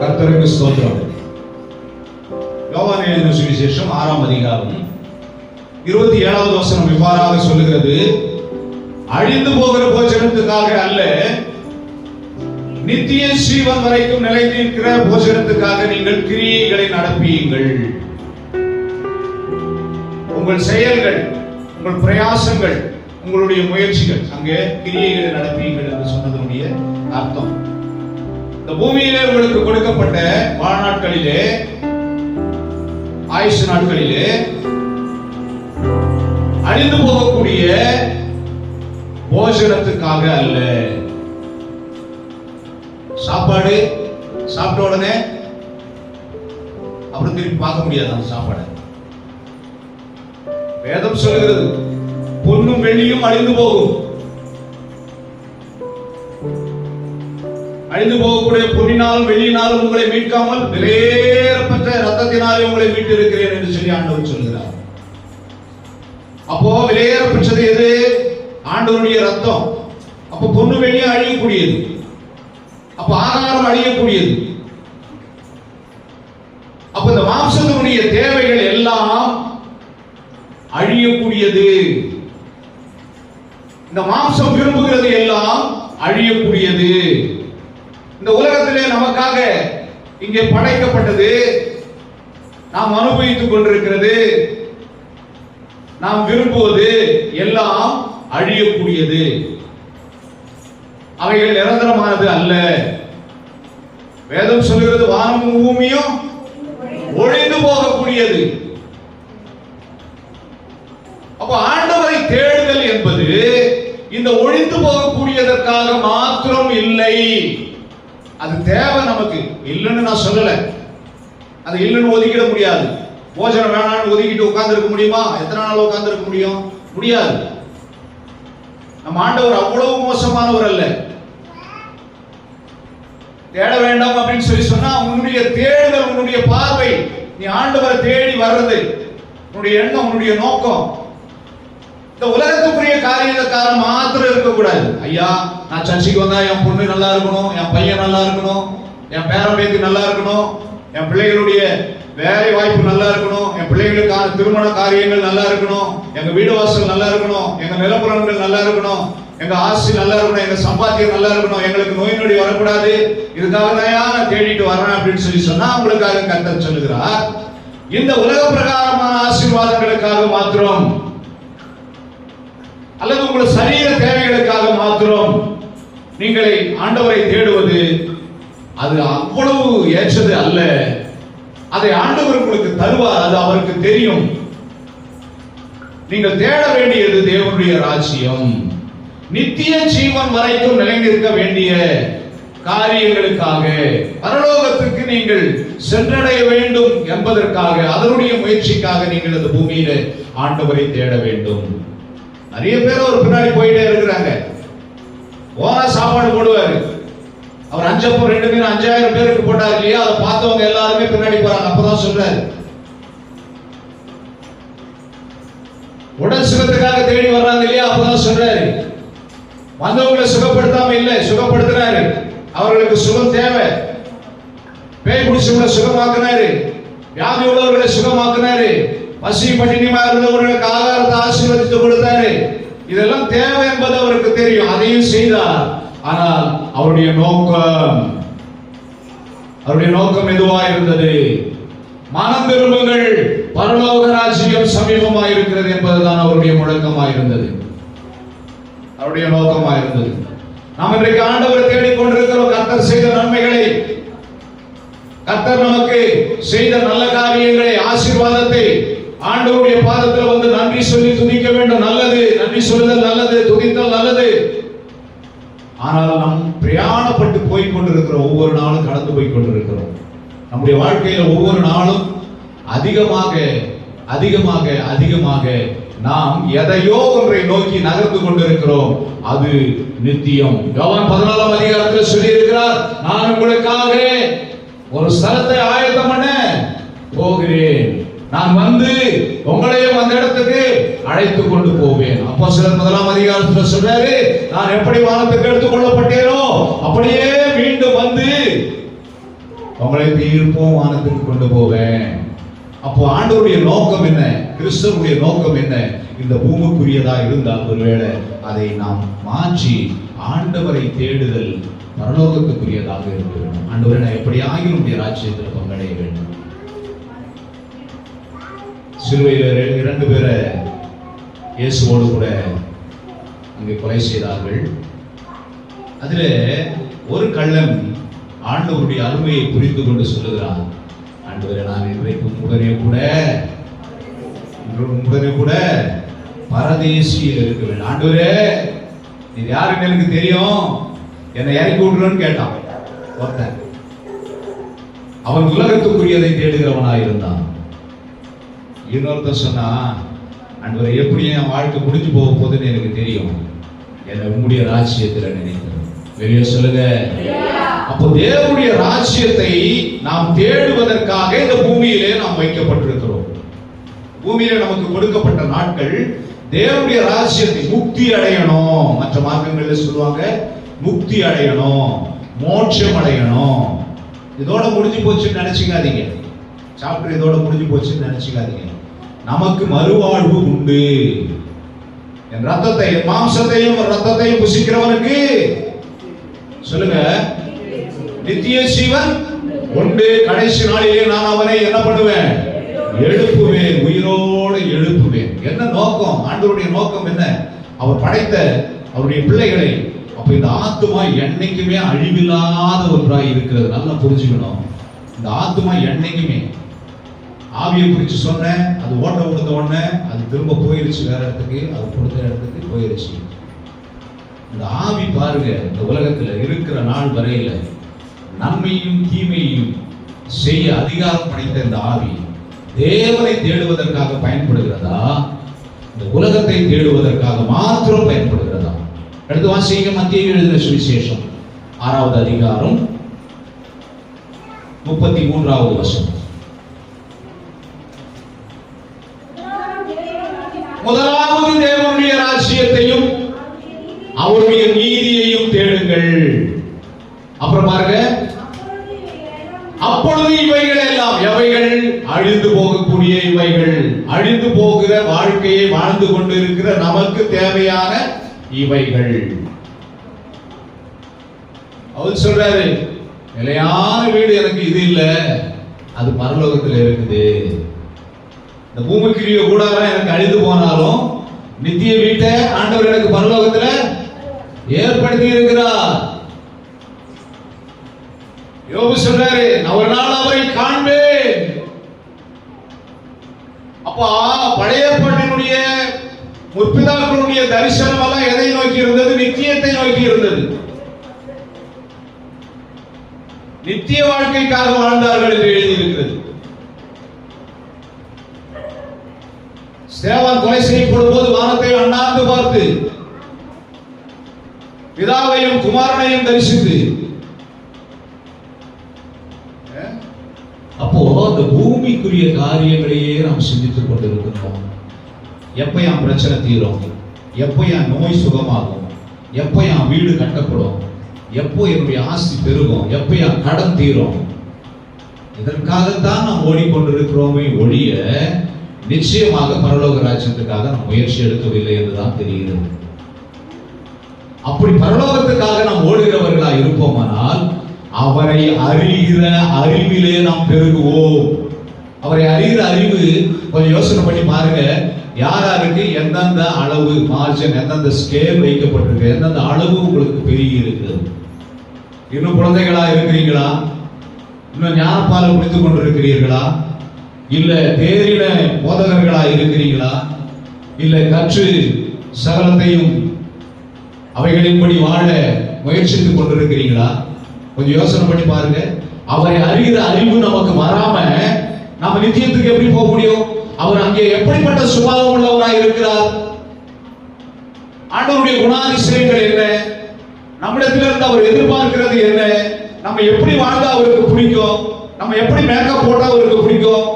கர்த்தருக்கு ஸ்தோத்திரம். யோவான் எழுதின சுவிசேஷம் 6ஆம் அதிகாரம் 27வது வசனம் இவ்வாறாக சொல்லுகிறது, அழிந்து போகிற போஜனத்துக்காக அல்ல, நித்திய ஜீவன் வரைக்கும் நிலைத்திருக்கிற போஜனத்துக்காக நீங்கள் கிரியைகளை நடப்பியுங்கள். உங்கள் செயல்கள், உங்கள் பிரயாசங்கள், உங்களுடைய முயற்சிகள், அங்கே கிரியைகளை நடப்பியுங்கள் என்று சொன்னதனுடைய அர்த்தம். இந்த பூமியிலே உங்களுக்கு கொடுக்கப்பட்ட வாழ்நாட்களிலே, ஆயுசு நாட்களிலே அழிந்து போகக்கூடிய போஜனத்துக்காக அல்ல. சாப்பாடு சாப்பிட்ட உடனே அப்புறம் திருப்பி பார்க்க முடியாது அந்த சாப்பாடு. வேதம் சொல்லுகிறது, பொன்னும் வெள்ளியும் அழிந்து போகும். அழிந்து போகக்கூடிய பொன்னினாலும் வெள்ளியினாலும் உங்களை மீட்காமல் விலையேறப்பட்ட ரத்தத்தினாலே உங்களை மீட்டு இருக்கிறேன் என்று சொல்லி ஆண்டவர் சொல்கிறார். அப்போ விலையேறப்பட்டது எது? ஆண்டவருடைய ரத்தம். அப்போ பொண்ணு வெள்ளியும் அழியக்கூடியது, அப்ப ஆகாரம் அழியக்கூடியது. அப்ப இந்த மாம்சத்தினுடைய தேவைகள் எல்லாம் அழியக்கூடியது. இந்த மாம்சம் விரும்புகிறது எல்லாம் அழியக்கூடியது. இந்த உலகத்திலே நமக்காக இங்கே படைக்கப்பட்டது, நாம் அனுபவித்துக் கொண்டிருக்கிறது, நாம் விரும்புவது எல்லாம் அழியக்கூடியது. அவைகள் நிரந்தரமானது அல்ல. வேதம் சொல்கிறது, வானமும் பூமியும் ஒழிந்து போகக்கூடியது. அப்ப ஆண்டவரை தேடுதல் என்பது இந்த ஒழிந்து போகக்கூடியதற்காக மாத்திரம் இல்லை. அது தேவை நமக்கு, இல்லைன்னு நான் சொல்லல. அது இல்லைன்னு ஒதுக்கிட முடியாது. போஜனம் வேணான்னு ஒதுக்கிட்டு உட்கார்ந்து இருக்க முடியுமா? எத்தனை நாள் உட்கார்ந்து இருக்க முடியும்? முடியாது. நம்ம ஆண்டவர் அவ்வளவு மோசமானவர் அல்ல. தேட வேண்டாம் அப்படின்னு சொல்லி சொன்னா, உன்னுடைய தேடுதல், உன்னுடைய பார்வை, நீ ஆண்டவரை தேடி வர்றது, உன்னுடைய எண்ணம், உன்னுடைய நோக்கம் இந்த உலகத்துக்குரிய காரியத்துக்காக மாத்திரம் இருக்கக்கூடாது. ஐயா, நான் சர்ச்சைக்கு வந்தா என் பொண்ணு நல்லா இருக்கணும், என் பையன் நல்லா இருக்கணும், என் பேரன் பேத்தி நல்லா இருக்கணும், என் பிள்ளைகளுடைய வேலை வாய்ப்பு நல்லா இருக்கணும், என் பிள்ளைகளுக்கான திருமண காரியங்கள் நல்லா இருக்கணும், எங்க வீடு வாசல் நல்லா இருக்கணும், எங்க நிலப்புறங்கள் நல்லா இருக்கணும், எங்க ஆசி நல்லா இருக்கணும், எங்க சம்பாத்தியம் நல்லா இருக்கணும், எங்களுக்கு நோய் நொடி வரக்கூடாது, இதுக்காக தான் நான் தேடிட்டு வரேன் அப்படின்னு சொல்லி சொன்னா, உங்களுக்காக கர்த்தர் சொல்லுகிறார், இந்த உலக பிரகாரமான ஆசீர்வாதங்களுக்காக மாத்திரம் அல்லது உங்கள் சரீர தேவைகளுக்காக மாத்திரம் நீங்களை ஆண்டவரை தேடுவது அது அவ்வளவு ஏற்றது அல்ல. அதை ஆண்டவர் உங்களுக்கு தருவார், அது அவருக்கு தெரியும். நீங்கள் தேட வேண்டியது தேவனுடைய ராஜ்யம், நித்திய ஜீவன் வரைக்கும் நிலைநிற்க வேண்டிய காரியங்களுக்காக, பரலோகத்துக்கு நீங்கள் சென்றடைய வேண்டும் என்பதற்காக, அதனுடைய முயற்சிக்காக நீங்கள் இந்த பூமியில ஆண்டவரை தேட வேண்டும். நிறைய பேர் ஒரு பின்னாடி போயிட்டே இருக்கிறாங்க. ஓனா சாப்பாடு போடுவாரு, அவர் 5 அப்பம் 2 மீன் 5000 பேருக்கு போட்டார் இல்லையா, அதை பார்த்தவங்க எல்லாருமே பின்னாடி போறாங்க. அப்பதான் சொல்றாரு, உடல் சுகத்துக்காக தேடி வர்றாங்க இல்லையா, அப்பதான் சொல்றாரு, வந்தவங்களை சுகப்படுத்தாம இல்லை, சுகப்படுத்தினாரு. அவர்களுக்கு சுகம் தேவை. பேய் பிடிச்சவங்களை சுகமாக்குனாரு, வியாதி உள்ளவர்களை சுகமாக்குனாரு, பசி பட்டினிமா இருந்தவர்களுக்கு ஆகாரத்தை ஆசீர்வதித்து கொடுத்தாரு. இதெல்லாம் தேவை என்பது அவருக்கு தெரியும், அதையும் செய்தார். ஆனால் அவருடைய நோக்கம் எதுவா இருந்தது? மனம் திரும்புங்கள், பரலோக ராஜ்யம் சமீபமாக இருக்கிறது என்பதுதான் அவருடைய முழக்கமாக இருந்தது, அவருடைய நோக்கமாக இருந்தது. நாம் இன்றைக்கு ஆண்டவரை தேடிக்கொண்டிருக்கிறோம். கர்த்தர் செய்த நன்மைகளை, கர்த்தர் நமக்கு செய்த நல்ல காரியங்களை, ஆசீர்வாதத்தை ஆண்டவருடைய பாதத்தில் வந்து நன்றி சொல்லி துதிக்க வேண்டும். நல்லது, நன்றி சொல்லுதல் நல்லது, துதித்தல் நல்லது. ஆனால் நாம் பிரயாணப்பட்டு போய் கொண்டிருக்கிறோம், ஒவ்வொரு நாளும் கடந்து போய் கொண்டிருக்கிறோம். நம்முடைய வாழ்க்கையில ஒவ்வொரு நாளும் அதிகமாக அதிகமாக அதிகமாக நாம் எதையோ ஒன்றை நோக்கி நகர்ந்து கொண்டிருக்கிறோம். அது நித்தியம். யோவான் 14ஆம் அதிகாரத்தில் சொல்லி இருக்கிறார், நான் உங்களுக்காக ஒரு ஸ்தலத்தை ஆயத்தம் பண்ண போகிறேன், நான் வந்து உங்களையும் அந்த இடத்துக்கு அழைத்து கொண்டு போவேன். அப்போஸ்தலர் 1ஆம் அதிகாரத்தில் சொல்றாரு, நான் எப்படி வானத்துக்கு எடுத்துக் கொள்ளப்பட்டேனோ அப்படியே மீண்டும் வந்து உங்களை தீர்ப்போம், வானத்துக்கு கொண்டு போவேன். அப்போ ஆண்டவருடைய நோக்கம் என்ன? கிறிஸ்தவனுடைய நோக்கம் என்ன? இந்த பூமிக்குரியதா இருந்தால் ஒருவேளை அதை நாம் மாற்றி ஆண்டவரை தேடுதல் பரலோகத்துக்குரியதாக இருக்க வேண்டும். ஆண்டவரை நான் எப்படியாகிலும் உடைய ராஜ்யத்தில் பங்கடைய வேண்டும். சிலுவையில் 2 பேரை இயேசுவோடு கூட அங்கே கொலை செய்தார்கள். அதுல ஒரு கள்ளன் ஆண்டவருடைய அருமையை புரிந்து கொண்டு சொல்லுகிறான், ஆண்டவரே நான் இன்றைக்கு உடனே கூட பரதேசியில் இருக்க வேண்டும். ஆண்டவரே நீ யாருன்னு எனக்கு தெரியும், என்னை இறக்கி விட்டுருன்னு கேட்டான் ஒருத்தன். அவன் உலகத்துக்குரியதை தேடுகிறவனாக இருந்தான். இன்னொருத்தன் சொன்னா, ஆண்டவரே எப்படி என் வாழ்க்கை முடிஞ்சு போக போகுதுன்னு எனக்கு தெரியும், என்னை உங்களுடைய ராஜ்யத்தில் நினைக்கிறேன். வெளியே சொல்லுங்க. அப்போ தேவனுடைய ராஜ்யத்தை நாம் தேடுவதற்காக இந்த பூமியிலே நாம் வைக்கப்பட்டிருக்கிறோம். பூமியிலே நமக்கு கொடுக்கப்பட்ட நாட்கள் தேவனுடைய ராஜ்யத்தை முக்தி அடையணும். மற்ற மார்க்கங்கள்ல சொல்லுவாங்க முக்தி அடையணும், மோட்சம் அடையணும். இதோட முடிஞ்சு போச்சுன்னு நினைச்சுக்காதீங்க. சாப்டர் இதோட முடிஞ்சு போச்சுன்னு நினைச்சுக்காதீங்க. நமக்கு மறுவாழ்வு உண்டு. என் ரத்தத்தை, மாம்சத்தையும் ரத்தத்தையும் புசிக்கிறவனுக்கு சொல்லுங்க நித்திய ஜீவன் உண்டு. கடைசி நாளிலே நான் அவனை என்ன பண்ணுவேன்? எழுப்புவேன், உயிரோடு எழுப்புவேன். என்ன நோக்கம்? ஆண்டவருடைய நோக்கம் என்ன? அவர் படைத்த அவருடைய பிள்ளைகளை. அப்ப இந்த ஆத்துமா என்னைக்குமே அழிவில்லாத ஒன்றாய் இருக்கிறது. நல்லா புரிஞ்சுக்கணும். இந்த ஆத்துமா என்னைக்குமே, ஆவியை குறித்து சொன்னேன், அது ஓட்ட கொடுத்த உடனே அது திரும்ப போயிருச்சு வேற இடத்துக்கு, அது கொடுத்த இடத்துக்கு போயிருச்சு. இந்த ஆவி பாருங்க, இந்த உலகத்துல இருக்கிற நாள் வரையில நன்மையும் தீமையும் செய்ய அதிகாரம் படைத்த இந்த ஆவி தேவனை தேடுவதற்காக பயன்படுகிறதா, இந்த உலகத்தை தேடுவதற்காக மாத்திரம் பயன்படுகிறதா? அடுத்து வாசிங்க, மத்தேயு எழுதின சுவிசேஷம் 6வது அதிகாரம் 33வது வசனம். முதலாவது தேவனுடைய ராஜ்யத்தையும் அவருடைய நீதியையும் தேடுங்கள். அப்புறம் பாருங்க, அப்பொழுது இவைகள் எல்லாம், எவைகள்? அழிந்து போகக்கூடிய இவைகள், அழிந்து போகிற வாழ்க்கையை வாழ்ந்து கொண்டு இருக்கிற நமக்கு தேவையான இவைகள். அவர் சொல்றாரு, நிலையான வீடு எனக்கு இது இல்ல, அது பரலோகத்தில் இருக்குது. இந்த பூமிக்குரிய கூடாரம் எனக்கு அழிந்து போனாலும் நித்திய வீட்டை ஆண்டவர் எனக்கு பரலோகத்தில் ஏற்படுத்தி இருக்கிறார். யோபு சொல்றாரு, ஒரு நாள் அவரை காண்பேன். அப்பா, பழைய ஏற்பாட்டினுடைய முற்பிதாக்களுடைய தரிசனம் எல்லாம் எதை நோக்கி இருந்தது? நித்தியத்தை நோக்கி இருந்தது. நித்திய வாழ்க்கைக்காக வாழ்ந்தார்கள் என்று எழுதியிருக்கிறது. ஸ்தேவான் கொலை செய்யப்படும் போது வானத்தை அண்ணாந்து பார்த்து பிதாவையும் குமாரனையும் தரிசித்து, அப்போ அந்த பூமிக்குரிய காரியங்களையே நாம் சிந்தித்துக் கொண்டிருக்கிறோம். எப்ப என் பிரச்சனை தீரும், எப்போ என் நோய் சுகமாகும், எப்போ என் வீடு கட்டப்படும், எப்போ என்னுடைய ஆஸ்தி பெருகும், எப்போ என் கடன் தீரும், இதற்காகத்தான் நாம் ஓடிக்கொண்டிருக்கிறோமே ஒழிய நிச்சயமாக பரலோக ராஜ்யத்துக்காக நாம் முயற்சி எடுக்கவில்லை என்றுதான் தெரிகிறது. அப்படி பரலோகத்துக்காக நாம் ஓடுகிறவர்களா இருப்போமானால் அவரை அறிகிற அறிவிலே நாம் பெருகுவோம். அவரை அறிகிற அறிவு கொஞ்சம் யோசனை பண்ணி பாருங்க. யாராருக்கு எந்தெந்த அளவு மார்ஜின், எந்தெந்த ஸ்கேல் வைக்கப்பட்டிருக்கு, எந்தெந்த அளவு உங்களுக்கு பெருகி இருக்கிறது? இன்னும் குழந்தைகளா இருக்கிறீங்களா? இன்னும் ஞானப்பாலை குடித்துக் கொண்டிருக்கிறீர்களா? இல்ல தேறின போதகர்களா இருக்கிறீங்களா? இல்ல கற்று சகலத்தையும் அவைகளின்படி வாழ முயற்சித்துக் கொண்டிருக்கிறீங்களா? கொஞ்சம் யோசனை பண்ணி பாருங்க. அவரை அறிகிற அறிவு நமக்கு வராம நம்ம நித்தியத்துக்கு எப்படி போக முடியும்? அவர் அங்கே எப்படிப்பட்ட சுபாவம் உள்ளவராய் இருக்கிறார்? ஆண்டவருடைய குணாதிசயங்கள் என்ன? நம்மிடத்திலிருந்து அவர் எதிர்பார்க்கிறது என்ன? நம்ம எப்படி வாழ்ந்தா அவருக்கு பிடிக்கும்? நம்ம எப்படி மேக்கப் போட்டா அவருக்கு பிடிக்கும்?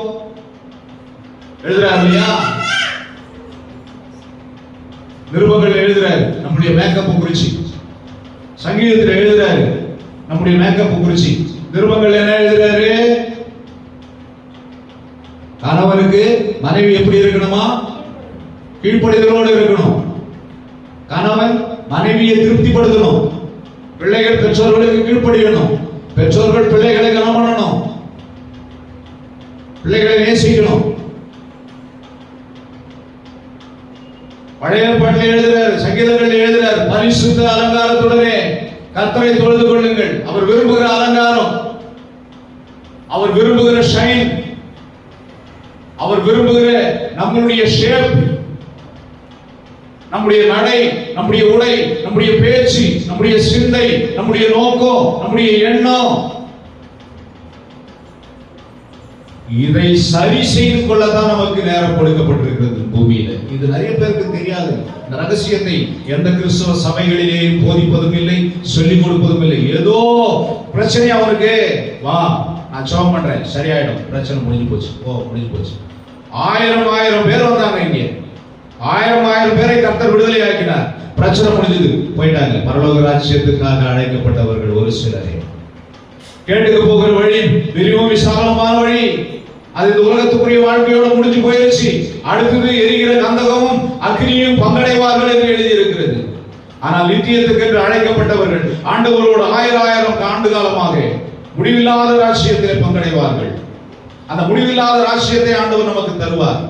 எழுதுறாரு இல்லையா? நிருபங்கள் எழுதுறாரு நம்முடைய மேக்கப் குறிச்சி. சங்கீதத்தில் எழுதுறாரு நம்முடைய மேக்கப் குறிச்சி. நிருபங்கள் என்ன எழுதுறாரு? மனைவி எப்படி இருக்கணுமா? கீழ்ப்படிதலோடு இருக்கணும். கணவன் மனைவியை திருப்திப்படுத்தணும். பிள்ளைகள் பெற்றோர்களுக்கு கீழ்ப்படியணும். பெற்றோர்கள் பிள்ளைகளை கனம் பண்ணணும். பிள்ளைகளை நேசிக்கணும். பழைய ஏற்பாட்டில் எழுதுறார், சங்கீதங்கள் எழுதுறார், பரிசுத்த அலங்காரத்துடனே கர்த்தரை தொழுது கொள்ளுங்கள். அவர் விரும்புகிற அலங்காரம், அவர் விரும்புகிற ஷைன், அவர் விரும்புகிற நம்முடைய ஷேப், நம்முடைய நடை, நம்முடைய உடை, நம்முடைய பேச்சு, நம்முடைய சிந்தை, நம்முடைய நோக்கம், நம்முடைய எண்ணம், இதை சரி செய்து கொள்ளத்தான் நமக்கு நேரம் கொடுக்கப்பட்டிருக்கிறது பூமியில. இது நிறைய பேருக்கு தெரியாது. இந்த ரகசியத்தை எந்த கிறிஸ்தவ சபைகளிலேயும் போதிப்பதும் இல்லை, சொல்லிக் கொடுப்பதும் இல்லை. ஏதோ பிரச்சனை அவனுக்கு, வா நான் ஜெபம் பண்றேன் சரியாயிடும், பிரச்சனை முடிஞ்சு போச்சு, முடிஞ்சு போச்சு. ஆயிரம் பேர் வந்தாங்க இங்க, ஆயிரம் பேரை கர்த்தர் விடுதலை ஆக்கினார். பிரச்சனை முடிஞ்சது, போயிட்டாங்க. பரலோக ராஜ்யத்துக்காக அழைக்கப்பட்டவர்கள் ஒரு சிலரே. கேட்டுக்கு போகிற வழி மிகவும் விசாலமான வழி, அது இந்த உலகத்துக்குரிய வாழ்க்கையோட முடிஞ்சு போயிருச்சு. அடுத்தது எரிகிற கந்தகமும் அக்னியும் பங்கடைவார்கள் என்று எழுதியிருக்கிறது. ஆனால் நித்தியத்துக்கு என்று அழைக்கப்பட்டவர்கள் ஆண்டவரோடு ஆயிரம் ஆண்டு காலமாக முடிவில்லாத ராஜ்யத்திலே பங்கடைவார்கள். அந்த முடிவில்லாத ராஜ்யத்தை ஆண்டவர் நமக்கு தருவார்.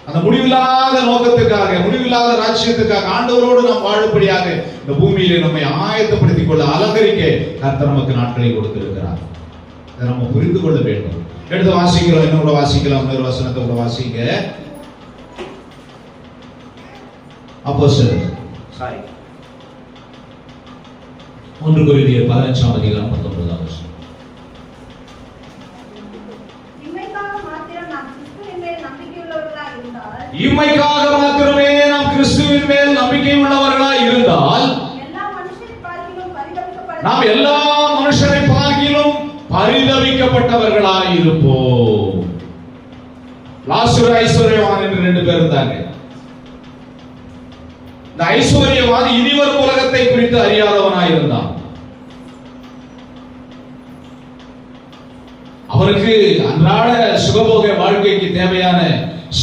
அந்த முடிவில்லாத நோக்கத்துக்காக, முடிவில்லாத ராஜ்யத்துக்காக ஆண்டவரோடு நாம் வாழும்படியாக இந்த பூமியிலே நம்மை ஆயத்தப்படுத்திக் கொள்ள, அலங்கரிக்க கர்த்தர் நமக்கு நாட்களை கொடுத்திருக்கிறார். இதை நம்ம புரிந்து கொள்ள வேண்டும். எடுத்து வாசிக்கிறோம், என்ன கூட வாசிக்கலாம், இன்னொரு வசனத்தை கூட வாசிங்க. அப்போஸ்தலர் 1 கொரிந்தியர் 15ஆம் அதிகாரம் 19ஆம் வசனம். இம்மைக்காக மாத்திரமே நாம் கிறிஸ்துவின் மேல் நம்பிக்கை உள்ளவர்களாய் இருந்தால் நாம் எல்லா மனுஷரை பார்க்கிலும் பரிதபிக்கப்பட்டவர்களாய் இருப்போம். லாசரு ஐஸ்வர்யவான் என்று 2 பேர் இருந்தாங்க. இந்த ஐஸ்வர்யவான் இனிவரும் உலகத்தை குறித்து அறியாதவனாய் இருந்தான். அவருக்கு அன்றாட சுகபோக வாழ்க்கைக்கு தேவையான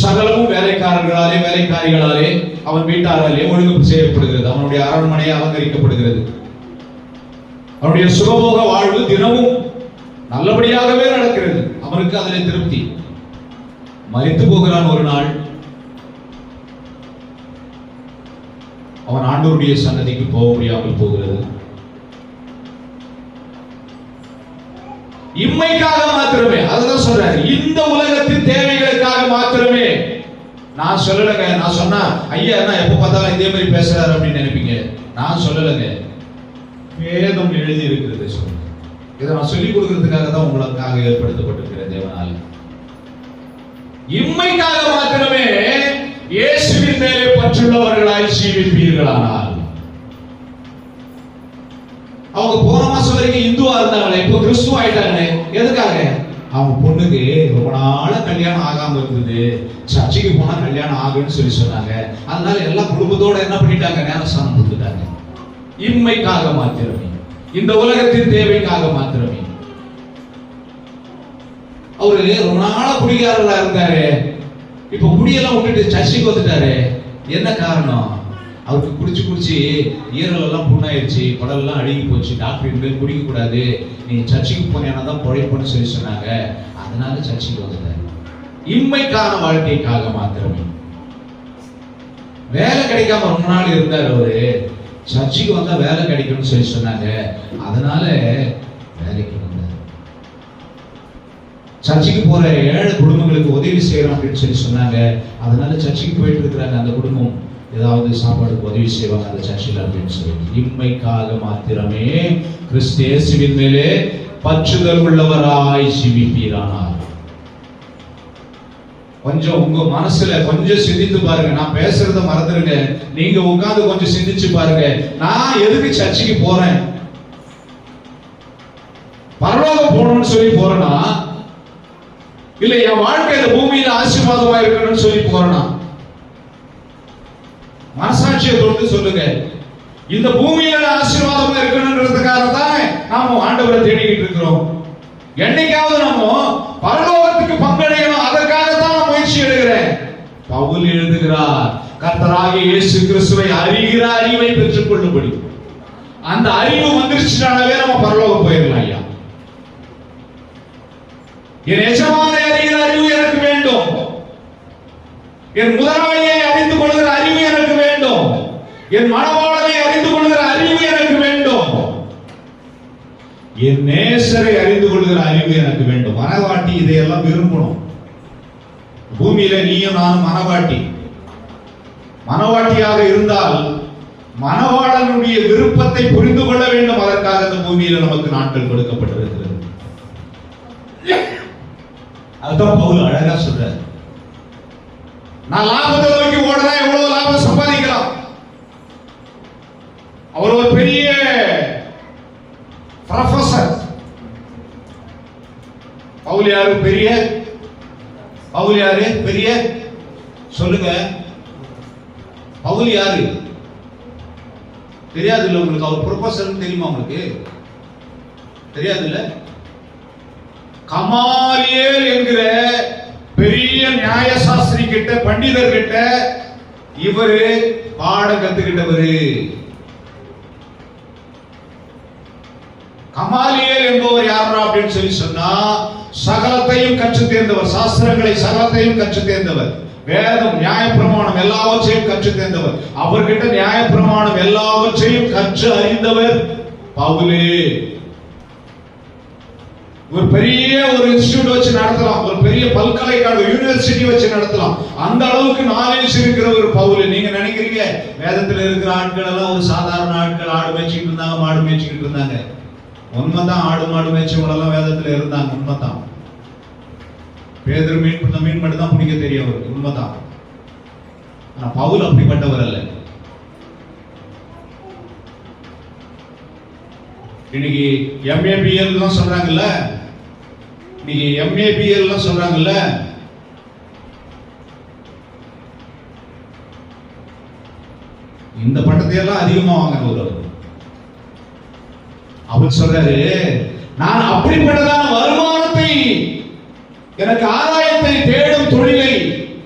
சகலமும் வேலைக்காரர்களாலே, வேலைக்காரிகளாலே, அவன் வீட்டாராலே ஒழுங்கு செய்யப்படுகிறது. அவனுடைய அரண்மனையை அலங்கரிக்கப்படுகிறது. அவனுடைய சுகபோக வாழ்வு தினமும் நல்லபடியாகவே நடக்கிறது. அவனுக்கு அதில் திருப்தி. மரித்து போகிறான் ஒரு நாள். அவன் ஆண்டவருடைய சன்னதிக்கு போக முடியாமல் போகிறது. இம்மைக்காக மாத்திரமே, அதுதான் சொல்றாரு, இந்த உலகத்தின் தேவைகளுக்காக மாத்திரமே. நான் சொல்லலங்க, நான் சொன்னா ஐயா என்ன எப்ப பார்த்தாலும் இதே மாதிரி பேசுறாரு அப்படின்னு நினைப்பீங்க. நான் சொல்லலங்க, வேதம் எழுதி இருக்கிறது சொல்லுங்க. இதை நான் சொல்லிக் கொடுக்கிறதுக்காக தான் உங்களுக்காக ஏற்படுத்தப்பட்டிருக்கிற தேவனால். இம்மைக்காக மாத்திரமே இயேசுவின் மேலே பற்றுள்ளவர்களாய் ஜீவிப்பீர்களானால். அவங்க போன மாசம் வரைக்கும் இந்துவா இருந்தாங்களே, இப்போ கிறிஸ்துவ ஆயிட்டாங்களே. எதுக்காக? அவங்க பொண்ணுக்கு ரொம்ப நாள கல்யாணம் ஆகாம இருந்தது, சர்ச்சைக்கு போனா கல்யாணம் ஆகுன்னு சொன்னாங்க. அதனால எல்லா குடும்பத்தோட என்ன பண்ணிட்டாங்க, ஞானஸ்நானம் கொடுத்துட்டாங்க. இம்மைக்காக மாத்திரமே, இந்த உலகத்தின் தேவைக்காக மாத்திரமே. அவரு ரொம்ப நாளா குடிகாரர்களா இருந்தாரு, இப்ப குடியெல்லாம் விட்டுட்டு சர்ச்சைக்கு வந்துட்டாரு. என்ன காரணம்? அவருக்கு குடிச்சு ஈரல் எல்லாம் புண்ணாயிருச்சு, குடல்லாம் அழுகி போச்சு. டாக்டர் குடிக்க கூடாது, நீ சர்ச்சைக்கு போனேன்னா தான் பொழைப்புன்னு சொன்னாங்க. அதனால சர்ச்சைக்கு வந்துட்டாரு. இம்மைக்கான வாழ்க்கைக்காக மாத்திரமே. வேலை கிடைக்காம ரொம்ப நாள் இருந்தார் அவரு. சர்ச்சைக்கு வந்தா வேலை கிடைக்கும்னு சொன்னாங்க. அதனால வேலைக்கு வந்தார். சர்ச்சைக்கு போற ஏழை குடும்பங்களுக்கு உதவி செய்யறோம் அப்படின்னு சொன்னாங்க. அதனால சர்ச்சைக்கு போயிட்டு இருக்கிறாங்க. அந்த குடும்பம் ஏதாவது சாப்பாடுக்கு உதவி செய்வாங்க அந்த சர்ச்சையில் அப்படின்னு சொல்லி. இம்மைக்காக மாத்திரமே கிறிஸ்து இயேசுவின் மேலே பற்றுதல் உள்ளவராய் ஜீவிப்பீரானார். கொஞ்சம் உங்க மனசுல கொஞ்சம் சிந்தித்து பாருங்க. நான் பேசுறத மறந்துருங்க, நீங்க உட்கார்ந்து கொஞ்சம் சிந்திச்சு பாருங்க. நான் எதுக்கு சர்ச்சைக்கு போறேன்? பரலோகம் போகணும்னு சொல்லி போறேனா, இல்ல என் வாழ்க்கை இந்த பூமியில ஆசீர்வாதமா இருக்கணும்னு சொல்லி போறேனா? மனசாட்சியை தொட்டு சொல்லுங்க. இந்த பூமியில ஆசீர்வாதமா இருக்கணும்ன்றதுக்காக தான் நாம ஆண்டவரை தேடிக்கிட்டு இருக்கிறோம். என்னைக்காவது நம்ம பரலோகத்துக்கு பங்கடையணும், அதற்காக தான் நான் முயற்சி எடுக்கிறேன். பவுல் எழுதுகிறார், கர்த்தராகிய இயேசு கிறிஸ்துவை அறிகிற அறிவை பெற்றுக் கொள்ளும்படி. அந்த அறிவு வந்துருச்சுனாலே நம்ம பரலோகம் போயிடலாம். ஐயா, என் எஜமானை அறிகிற அறிவு எனக்கு வேண்டும், என் முதலாளியை அறிந்து கொள்கிற அறிவு எனக்கு வேண்டும், என் மணவாளனை அறிந்து கொள்கிற அறிவு எனக்கு வேண்டும், என் நேசரை அறிந்து கொள்கிற அறிவு எனக்கு வேண்டும். மனவாட்டி இதையெல்லாம் விரும்பணும். பூமியில நீயும் நானும் மனவாட்டியாக இருந்தால் மனவாளனுடைய விருப்பத்தை புரிந்து கொள்ள வேண்டும். அதற்காக இந்த பூமியில நமக்கு நாட்கள் கொடுக்கப்பட்டிருக்கிறது. அதுதான் பவுல் அழகா சொல்றார். நான் லாபத்தை நோக்கி ஓடுறேன், எவ்வளவு லாபம் சம்பாதிக்கலாம். அவர் ஒரு பெரிய ப்ரொஃபசர். பவுல் யாரு? பெரிய சொல்லுங்க. பவுல் யாரு? தெரியாது இல்ல உங்களுக்கு? அவர் ப்ரொஃபசர் தெரியுமா உங்களுக்கு? தெரியாது இல்ல? கமாலியேல் என்கிற பெரிய நியாயசாஸ்திரி கிட்ட, பண்டிதர் கிட்ட இவரு பாடம் கத்துக்கிட்டவரு. கமாலியேல் என்பவர் யாரா அப்படின்னு சொல்லி சொன்னா, சகலத்தையும் கற்று தேர்ந்தவர், சாஸ்திரங்களை சகலத்தையும் கற்று தேர்ந்தவர், வேதம் நியாயப்பிரமாணம் எல்லாவற்றையும் கற்று தேர்ந்தவர். அவர்கிட்ட நியாயப்பிரமாணம் எல்லாவற்றையும் கற்று அறிந்தவர் பவுலே. ஒரு பெரிய ஒரு இன்ஸ்டிடியூட் வச்சு நடத்தலாம், ஒரு பெரிய பல்கலைக்கழக யூனிவர்சிட்டி வச்சு நடத்தலாம். அந்த அளவுக்கு நாலேஜ் இருக்கிற ஒரு பவுல். நீங்க நினைக்கிறீங்க வேதத்தில் இருக்கிற ஆட்கள் எல்லாம் ஒரு சாதாரண ஆட்கள், ஆடு மேய்ச்சிட்டு இருந்தாங்க, மாடு மேய்ச்சிட்டு இருந்தாங்க. உண்மைதான், ஆடு மாடு மேய்ச்சவங்க எல்லாம் வேதத்தில் இருந்தாங்க, உண்மைதான். பேதுரு மீன் மட்டும் தான் பிடிக்க தெரியும் அவருக்கு, உண்மைதான். ஆனா பவுல் அப்படிப்பட்டவர் அல்ல. இன்னைக்கு எம்ஏபிஎல் தான் சொல்றாங்கல்ல, இன்னைக்கு எம்ஏபிஎல் சொல்றாங்கல்ல, இந்த பட்டத்தையெல்லாம் அதிகமா வாங்குறவர். அவர் சொல்றாரு, நான் அப்படிப்பட்டதான வருமானத்தை, எனக்கு ஆதாயத்தை தேடும் தொழிலை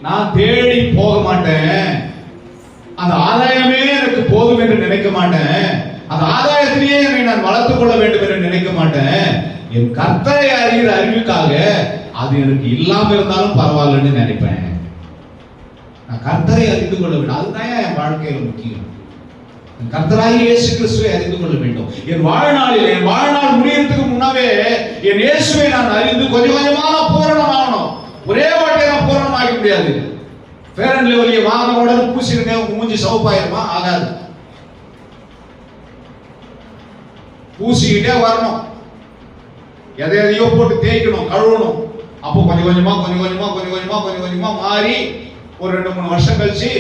நான் தேடி போக மாட்டேன். அந்த ஆதாயமே எனக்கு போதும் என்று நினைக்க மாட்டேன். அந்த ஆதாயத்திலேயே என்னை நான் வளர்த்துக் கொள்ள வேண்டும் என்று நினைக்க மாட்டேன். என் கர்த்தரை அறிகிற அறிவுக்காக அது எனக்கு இல்லாம இருந்தாலும் பரவாயில்லன்னு நினைப்பேன். நான் கர்த்தரை அறிந்து கொள்ள வேண்டும், அதுதான் என் வாழ்க்கையில முக்கியம். கர்த்தராகிய இயேசு கிறிஸ்துவை அறிந்து கொள்ள வேண்டும். என் வாழ்நாள் முடியறதுக்கு முன்னாவே என் இயேசுவை நான் அறிந்து கொஞ்சம் கொஞ்சமா பூரணமாகணும். ஒரே வாட்டியை நான் பூரணமாக முடியாது. ஃபேர் அண்ட் லவ்லியை வாங்கின உடனே பூசிருங்க உங்க மூஞ்சி சவுப்பாயிருமா? ஆகாது. பூசிக்கிட்டே வரணும், எதையோ போட்டு தேய்க்கணும், கழுவணும். அப்போ கொஞ்சம் கொஞ்சமா மாறி ஒரு 2-3 வருஷம் கழிச்சு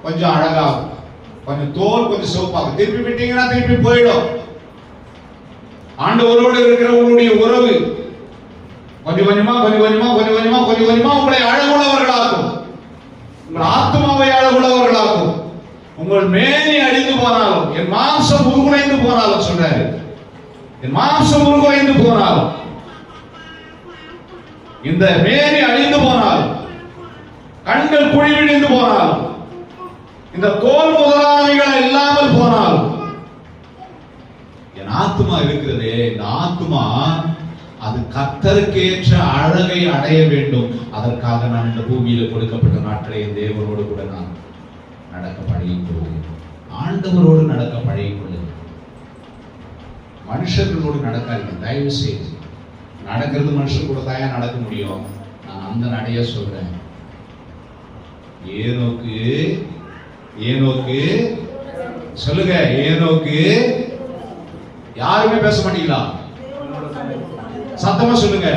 கொஞ்சம் அழகாகும், கொஞ்சம் தோல் கொஞ்சம் சிவப்பாகும். திருப்பி விட்டீங்கன்னா திருப்பி போயிடும். ஆண்டவரோடு இருக்கிற உங்களுடைய உறவு கொஞ்சம் கொஞ்சமா உங்களை அழகுள்ளவர்களாக்கும், உங்கள் ஆத்மாவை அழகுள்ளவர்களாக்கும். உங்கள் மேனி அழிந்து போனாலும், என் மாம்சம் உருகுலைந்து போனாலும் சொல்றாரு, என் மாம்சம் உருகுலைந்து போனாலும், இந்த மேனி அழிந்து போனாலும், கண்கள் குழிவிழிந்து போனாலும், இந்த தோல் முதலாளிகள் இல்லாமல் போனாலும், என் ஆத்மா இருக்கிறதே, இந்த ஆத்மா அது கர்த்தருக்கேற்ற அழகை அடைய வேண்டும். அதற்காக நான் இந்த பூமியில கொடுக்கப்பட்ட நாட்களை என் தேவனோடு கூட நான் நடக்க பழகிக் கொள்கிறேன். ஆண்டவரோடு நடக்க பழகிக் கொள்ளுங்கள். மனுஷர்களோடு நடக்காதீங்க தயவு செய்து. நடக்கிறது மனுஷன் கூட தான் நடக்க முடியும். நான் அந்த நடைய சொல்றேன். ஏனோக்கு சொல்லுங்க, ஏனோக்கு. யாருமே பேச மாட்டீங்களா? சத்தமா சொல்லுங்க.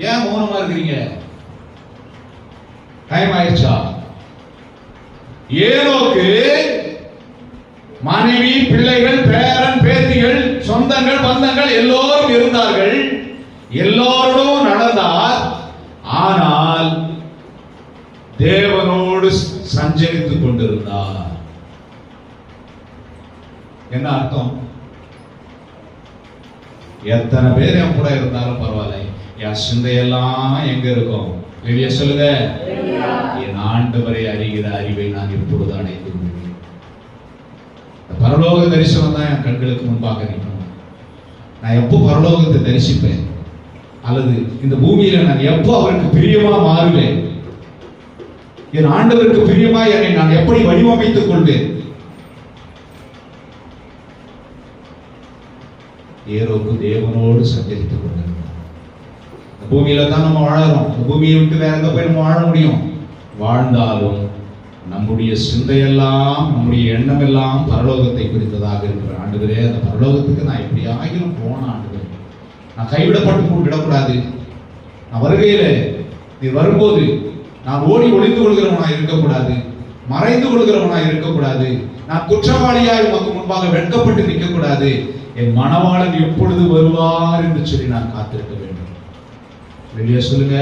ஏன் மௌனமா இருக்கிறீங்க? டைம் ஆயிடுச்சா? ஏனோக்கு மனைவி, பிள்ளைகள், பேரன், பேத்திகள், சொந்தங்கள், பந்தங்கள் எல்லோரும் இருந்தார்கள். எல்லோரும் நடந்தார். ஆனால் தேவனோடு சஞ்சரித்துக் கொண்டிருந்தார். என்ன அர்த்தம்? எத்தனை பேர் என் கூட இருந்தாலும் பரவாயில்ல, என் சிந்தையெல்லாம் எங்க இருக்கும்? வெளியே சொல்லுங்க. என் ஆண்டவரை அறிகிற அறிவை நான் இப்பொழுது அடைந்து கொள்வேன். பரலோக தரிசனம் தான் என் கண்களுக்கு முன்பாக நிற்கும். நான் எப்போ பரலோகத்தை தரிசிப்பேன், அல்லது இந்த பூமியில நான் எப்போ அவருக்கு பிரியமா மாறுவேன், என் ஆண்டவருக்கு பிரியமா என்னை நான் எப்படி வடிவமைத்துக் கொள்வேன்? ஏரோக்கு தேவனோடு சஞ்சரித்துக் கொண்டிருக்கிறோம். பூமியில தான் நம்ம வாழறோம். பூமியை விட்டு வேற எங்க போய் நம்ம வாழ முடியும்? வாழ்ந்தாலும் நம்முடைய சிந்தையெல்லாம், நம்முடைய எண்ணம் எல்லாம் பரலோகத்தை குறித்ததாக இருக்கிற ஆண்டவரே, அந்த பரலோகத்துக்கு நான் எப்படி ஆகிலும் போன ஆண்டவரே, நான் கைவிடப்பட்டு விடக்கூடாது. நான் வருகையில நீ வரும்போது நான் ஓடி ஒளிந்து கொள்கிறவனா இருக்கக்கூடாது, மறைந்து கொள்கிறவனா இருக்கக்கூடாது, நான் குற்றவாளியாய் உமக்கு முன்பாக வெட்கப்பட்டு நிற்கக்கூடாது. என் மணவாளன் எப்பொழுது வருவார் என்று சொல்லி நான் காத்திருக்க வேண்டும். வெளியே சொல்லுங்க.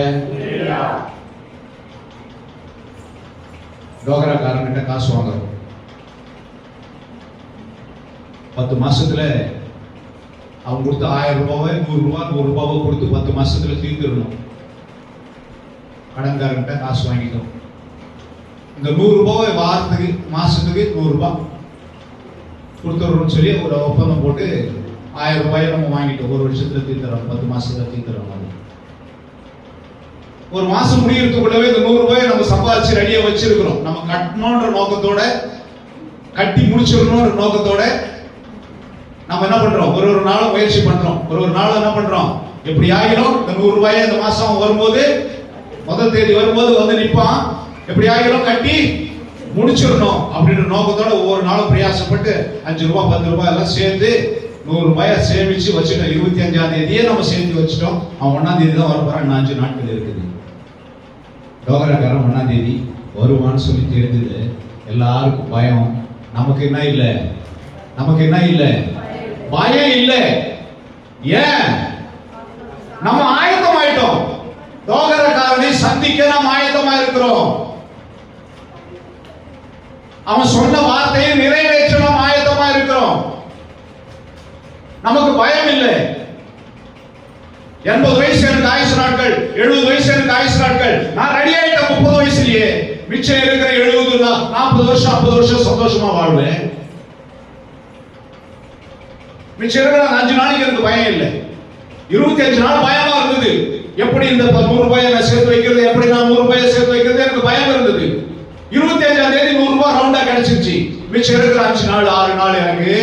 டோகராக்காரன்கிட்ட காசு வாங்குறோம். 10 மாசத்துல அவங்க கொடுத்து 1000 ரூபாய் 100 ரூபாவை கொடுத்து 10 மாசத்துல தீர்த்துடணும். கடன்காரன்கிட்ட காசு வாங்கிட்டோம். இந்த 100 ரூபாய் வாரத்துக்கு மாசத்துக்கு 100 ரூபாய் கொடுத்துடணும்னு சொல்லி ஒரு ஒப்பந்தம் போட்டு 1000 ரூபாயை நம்ம வாங்கிட்டோம். ஒரு வருஷத்துல தீர்த்துறோம், 10 மாசத்துல தீர்த்துறோம். ஒரு மாசம் முடியறதுக்குள்ளவே இந்த 100 ரூபாயை நம்ம சம்பாதிச்சு ரெடியா வச்சிருக்கிறோம். நம்ம கட்டணும்ன்ற நோக்கத்தோட, கட்டி முடிச்சிடணும்ன்ற நோக்கத்தோட நம்ம என்ன பண்றோம்? ஒரு நாள் முயற்சி பண்றோம். ஒரு நாள் என்ன பண்றோம்? எப்படி ஆகிடும் இந்த 100 ரூபாயை இந்த மாசம் வரும்போது, முதல் தேதி வரும்போது வந்து நிற்பான், எப்படி ஆகிடும் கட்டி முடிச்சிடணும் அப்படின்ற நோக்கத்தோட ஒவ்வொரு நாளும் பிரயாசப்பட்டு 5 ரூபாய் 10 ரூபாய் எல்லாம் சேர்த்து 100 ரூபாயை சேமிச்சு வச்சுட்டோம். 25ஆம் தேதியே நம்ம சேர்த்து வச்சுட்டோம். அவன் 1ஆம் தேதி தான் வரப்போறான். 5 நாட்கள் இருக்குது. டோகராக்காரன் 1ஆம் தேதி வருவான்னு சொல்லி தெரிஞ்சது. எல்லாருக்கும் பயம். நமக்கு என்ன இல்லை? நமக்கு என்ன இல்லை? பயம் இல்லை. ஏன்? நம்ம ஆயத்தமாயிட்டோம். டோகராக்காரனை சந்திக்க நாம் ஆயத்தமா இருக்கிறோம். அவன் சொன்ன வார்த்தையை நிறைவேற்ற நாம் ஆயத்தமா இருக்கிறோம். நமக்கு பயம் இல்லை. 80 வயசு எனக்கு ஆயுசு நாட்கள், 70 வயசு எனக்கு ஆயுசு நாட்கள். நான் ரெடி ஆயிட்டேன் 30 வயசுலயே. மிச்சம் இருக்கிற 70 40 வருஷம் 50 வருஷம் சந்தோஷமா வாழ்வேன். மிச்சம் இருக்கிற 5 நாளைக்கு எனக்கு பயம் இல்லை. 25 நாள் பயமா இருந்தது. எப்படி இந்த 100 ரூபாயை நான் சேர்த்து வைக்கிறது, எப்படி நான் 100 ரூபாயை சேர்த்து வைக்கிறது, எனக்கு பயம் இருந்தது. 25ஆம் தேதி 100 ரூபாய் ரவுண்டா கிடைச்சிருச்சு. மிச்சம் இருக்கிற 5 நாள் 6 நாள் எனக்கு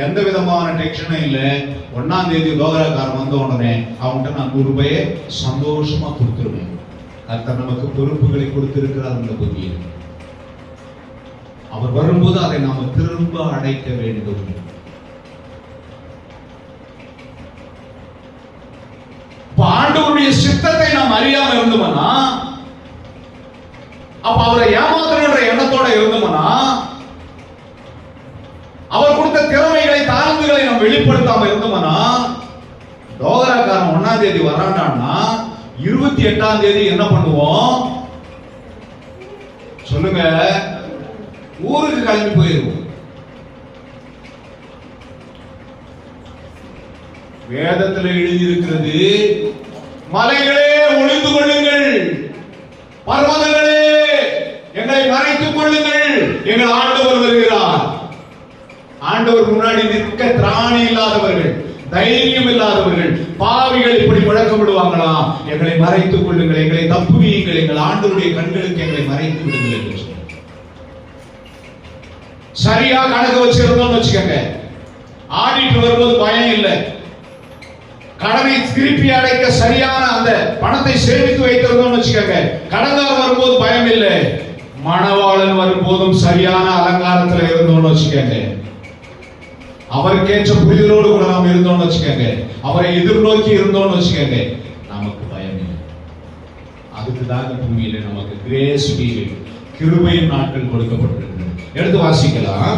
எந்த விதமான டென்ஷனும் இல்லை. 1ஆம் தேதி டோகராக்காரன் வந்த உடனே அவன்கிட்ட நான் 100 ரூபாயை சந்தோஷமா கொடுத்துருவேன். கர்த்தர் நமக்கு பொறுப்புகளை கொடுத்திருக்கிறார் இந்த பூமியில். அவர் வரும்போது அதை நாம திரும்ப அடைக்க வேண்டும். ஆண்டவருடைய சித்தத்தை நாம் அறியாம இருந்தோம்னா, அப்ப அவரை ஏமாத்தணுன்ற எண்ணத்தோட இருந்தோம்னா, அவர் கொடுத்த திறமைகளை தாழ்ந்துகளை நாம் வெளிப்படுத்தாம இருந்தோம்னா, டோகராக்காரன் 1ஆம் தேதி வராண்டான்னா 28ஆம் தேதி என்ன பண்ணுவோம் சொல்லுங்க? ஊருக்கு கிளம்பி போயிருவோம். வேதத்தில் எழுதியிருக்கிறது, மலைகளே ஒளிந்து கொள்ளுங்கள், பர்வதங்களே எங்களை மறைத்துக் கொள்ளுங்கள், எங்கள் ஆண்டவர் வருகிறார். ஆண்டவர் முன்னாடி நிற்க திராணி இல்லாதவர்கள், தைரியம் இல்லாதவர்கள், பாவிகள் இப்படி முழக்கம் விடுவாங்களா? எங்களை மறைத்துக் கொள்ளுங்கள், எங்களை தப்புவியுங்கள், எங்கள் ஆண்டவருடைய கண்களுக்கு எங்களை மறைத்து விடுங்கள் என்று சொல்றார். சரியா கணக்கு வச்சிருந்தோம்னு வச்சுக்கோங்க, ஆடிட்டு வரும்போது பயம் இல்லை. கடனை திருப்பி அடைக்க சரியான அந்த பணத்தை சேமித்து வைத்திருந்தோம்னு வச்சுக்கோங்க, கடன்காரர் வரும்போது பயம் இல்லை. மணவாளன் வரும்போதும் சரியான அலங்காரத்தில் இருந்தோம்னு வச்சுக்கோங்க, அவருக்கேற்ற புரிதலோடு கூட நாம் இருந்தோம்னு வச்சுக்கோங்க, அவரை எதிர்நோக்கி இருந்தோம்னு வச்சுக்கோங்க, நமக்கு பயம் இல்லை. அதுக்குதான் பூமியில நமக்கு கிரேஸ் பீரியட், கிருபையின் நாட்கள் கொடுக்கப்பட்டிருக்கிறது. எடுத்து வாசிக்கலாம்.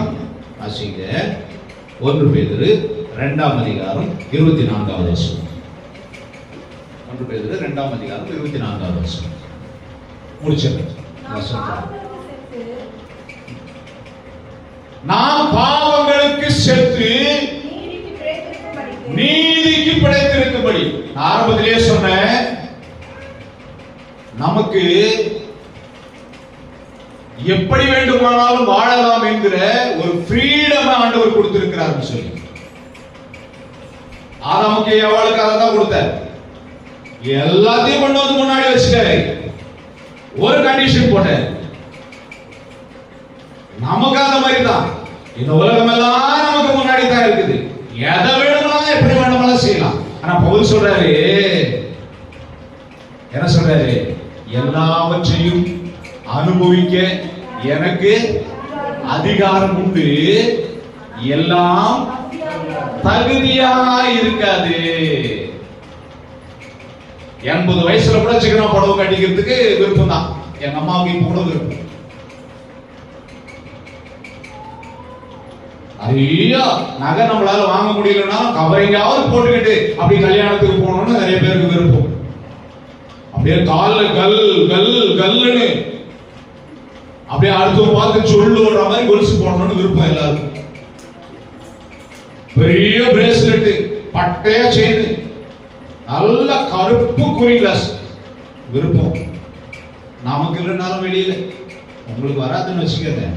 வாசிங்க 1 பேதுரு 2ஆம் அதிகாரம் 24வது வசனம். 1 பேதுரு 2ஆம் அதிகாரம் 24வது வசனம். முடிச்சிருக்கேன். நாம் பாவங்களுக்கு செத்து நீதிக்கு பிழைத்திருக்கும்படி நான் ஆரம்பத்திலேயே சொன்னேன், நமக்கு எப்படி வேண்டுமானாலும் வாழலாம் என்கிற ஒரு ஃப்ரீடம் ஆண்டவர் கொடுத்திருக்கிறார் சொல்லி. ஆதாமுக்கு எவ்வளவுக்கு அதை தான் கொடுத்தார். எல்லாத்தையும் கொண்டு வந்து முன்னாடி வச்சுட்டாரு. ஒரு கண்டிஷன் போட்டார். நமக்கு அந்த மாதிரி தான். இந்த உலகம் எல்லாம் நமக்கு முன்னாடி தான் இருக்குது. எதை வேணும்னாலும் எப்படி வேணும்னாலும் செய்யலாம். ஆனா பவுல் சொல்றாரு, என்ன சொல்றாரு? எல்லாவற்றையும் அனுபவிக்க எனக்கு அதிகாரம் உண்டு, எல்லாம் தகுதியா இருக்காது. 80 வயசுல கூட சிக்கனா புடவை கட்டிக்கிறதுக்கு விருப்பம் தான். எங்க அம்மாவுக்கு இப்ப கூட விருப்பம். ஐயோ, நகை நம்மளால வாங்க முடியலன்னா கவரிங்காவது போட்டுக்கிட்டு அப்படி கல்யாணத்துக்கு போகணும்னு நிறைய பேருக்கு விருப்பம். அப்படியே கால்ல கல் கல் கல்லுன்னு அப்படியே அடுத்து பார்த்து சொல்லு வர்ற மாதிரி கொலுசு போடணும்னு விருப்பம் எல்லாருக்கும். பெரிய பிரேஸ்லெட், பட்டையா செயின், நல்ல கருப்பு குறி கிளாஸ் விருப்பம். நமக்கு இல்லைனாலும் வெளியில. உங்களுக்கு வராதுன்னு வச்சுக்கங்க,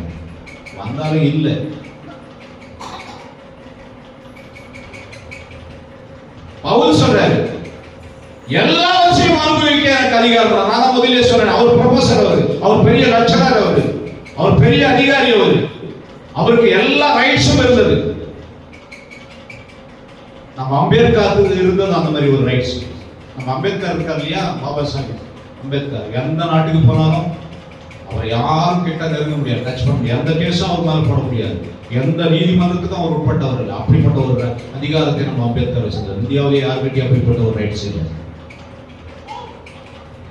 வந்தாலும் இல்லை. பவுல் சொல்றாரு, எல்லாவற்றையும் அனுபவிக்க எனக்கு அதிகாரம். நான் தான் முதலிலே சொல்றேன், அவர் ப்ரொஃபசர், அவர் பெரிய லெக்சரர், அவர் பெரிய அதிகாரி, அவருக்கு எல்லா ரைட்ஸும் இருந்தது. நம்ம அம்பேத்கர் இருந்தது அந்த மாதிரி ஒரு ரைட்ஸ். நம்ம அம்பேத்கர் இருக்கார் இல்லையா, பாபா சாஹிப் அம்பேத்கர், எந்த நாட்டுக்கு போனாலும் அவர் யாரும் கிட்ட நெருங்க முடியாது, டச் பண்ண முடியாது, எந்த கேஸும் அவர் மேல போட முடியாது, எந்த நீதிமன்றத்துக்கும் அவர் உட்பட்டவர் இல்லை. அப்படிப்பட்ட ஒரு அதிகாரத்தை நம்ம அம்பேத்கர் வச்சிருந்தார். இந்தியாவிலே யாருக்கிட்டே அப்படிப்பட்ட ஒரு ரைட்ஸ் இல்லை.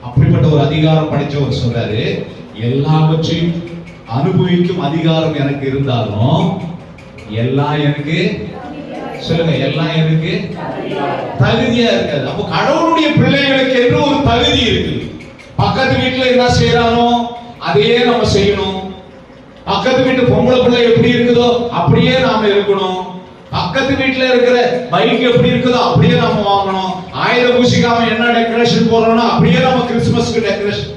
அப்படிப்பட்ட ஒரு அதிகாரம் படைச்சவர் சொல்றாரு, எல்லாவற்றையும் அனுபவிக்கும் அதிகாரம் எனக்கு இருந்தாலும் எல்லாம் எனக்கு, சொல்லுங்க, எல்லாம் எனக்கு தகுதியா இருக்காது. அப்போ கடவுளுடைய பிள்ளைகளுக்கு என்று ஒரு தகுதி இருக்கு. பக்கத்து வீட்டுல என்ன செய்யறானோ அதையே நம்ம செய்யணும். பக்கத்து வீட்டு பொம்பளை பிள்ளை எப்படி இருக்குதோ அப்படியே நாம இருக்கணும். பக்கத்து வீட்டுல இருக்கிற பைக் எப்படி இருக்குதோ அப்படியே நாம வாங்கணும். ஆயுத பூசிக்காம என்ன டெக்கரேஷன் போடுறோம்னா அப்படியே நம்ம கிறிஸ்துமஸ்க்கு டெக்கரேஷன்.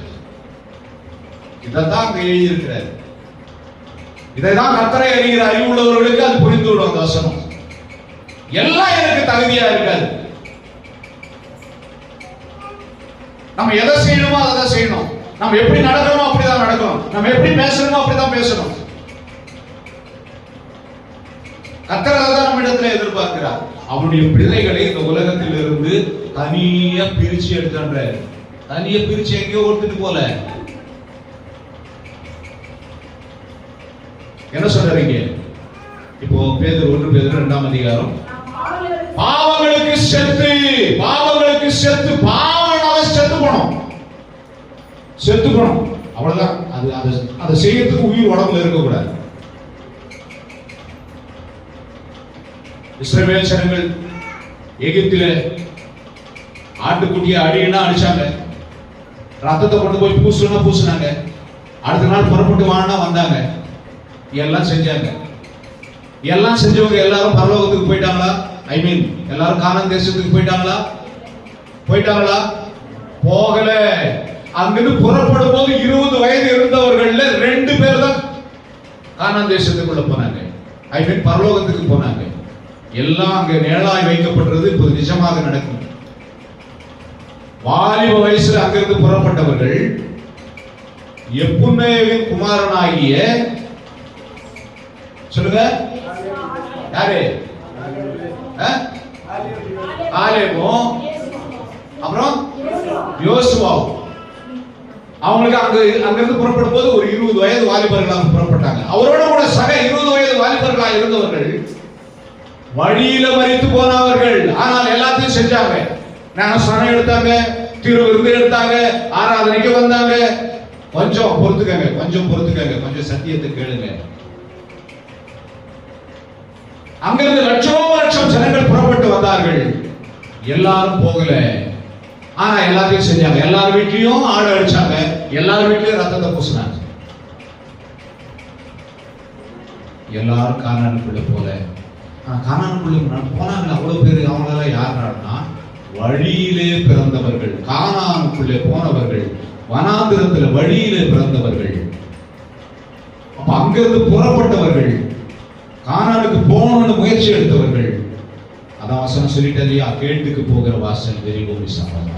இதான் அங்க எழுதி இருக்கிறார். இதைதான் கர்த்தரை அறிகிற அறிவுள்ளவர்களுக்கு அது புரிந்து விடும் அந்த வசனம். எல்லாம் எனக்கு தகுதியா இருக்காது. நம்ம எதை செய்யணுமோ அதை செய்யணும். நம்ம எப்படி நடக்கணுமோ அப்படிதான் நடக்கணும். நம்ம எப்படி பேசணுமோ அப்படிதான் பேசணும். கர்த்தர் தான் நம்ம இடத்துல எதிர்பார்க்கிறார். அவனுடைய பிள்ளைகளை இந்த உலகத்தில் இருந்து தனியா பிரிச்சு எடுத்தான்ற, தனியா பிரிச்சு எங்கேயோ ஒருத்துட்டு போல. என்ன சொல்றீங்க? இப்போ பேதுரு 1 பேதுரு 2ஆம் அதிகாரம், பாவங்களுக்கு செத்து, பாவங்களுக்கு செத்து, பாவனால செத்து போனோம், செத்து போனோம், அவ்வளவுதான். அதை செய்யறதுக்கு உயிர் உடம்புல இருக்கக்கூடாது. இஸ்ரவேல் ஜனங்கள் எகிப்தில ஆட்டுக்குட்டியை அடினா அடிச்சாங்க, ரத்தத்தை கொண்டு போய் பூசுனா பூசுனாங்க, அடுத்த நாள் புறப்பட்டு வானா வந்தாங்க, எல்லாம் செஞ்சாங்க. எல்லாம் செஞ்சவங்க எல்லாரும் பரலோகத்துக்கு போயிட்டாங்களா? ஐ மீன் எல்லாரும் கானான் தேசத்துக்கு போயிட்டாங்களா? போயிட்டாங்களா? போகல. அங்கிருந்து புறப்படும் போது 20 வயது இருந்தவர்கள்ல 2 பேர் தான் கானான் தேசத்துக்குள்ள போனாங்க. ஐ மீன் பரலோகத்துக்கு போனாங்க. எல்லாம் அங்க நிழலாய் வைக்கப்பட்டது இப்போது நிஜமாக நடக்கும். வாலிப வயசுல அங்கிருந்து புறப்பட்டவர்கள் எப்புன்னேவின் குமாரனாகிய, சொல்லுங்க யாரு? காலேபும் அப்புறம் யோசுவாவும். அவங்களுக்கு அங்கிருந்து புறப்படும் போது ஒரு 20 வயது வாலிபர்களாக புறப்பட்டாங்க. அவரோட கூட சக 20 வயது வாலிபர்களாக இருந்தவர்கள் வழியில மரித்து போனவர்கள். ஆனால் எல்லாத்தையும் செஞ்சாங்க. ஞானஸ்நானம் எடுத்தாங்க, திருவிருந்து எடுத்தாங்க, ஆராதனைக்கு வந்தாங்க. கொஞ்சம் பொறுத்துக்கங்க, கொஞ்சம் பொறுத்துக்கங்க, கொஞ்சம் சத்தியத்தை கேளுங்க. அங்கிருந்து லட்சம் ஜனங்கள் புறப்பட்டு வந்தார்கள். எல்லாரும் போகல, ஆனா எல்லாத்தையும் செஞ்சாங்க. எல்லார் வீட்லயும் ஆடு அடிச்சாங்க, எல்லார் வீட்லயும் ரத்தத்தை பூசினாங்க. எல்லாரும் கானானுக்குள்ள போல. கானானுக்குள்ள போனாங்க. அவ்வளவு பேர். அவங்களால யாருன்னா வழியிலே பிறந்தவர்கள், கானானுக்குள்ளே போனவர்கள், வனாந்திரத்துல வழியிலே பிறந்தவர்கள். அப்ப அங்கிருந்து புறப்பட்டவர்கள், கானானுக்கு போகணும்னு முயற்சி எடுத்தவர்கள். அதான் வசனம் சொல்லிட்டு இல்லையா, கேட்டுக்கு போகிற வாசல் விரிவும் விசாலமாக,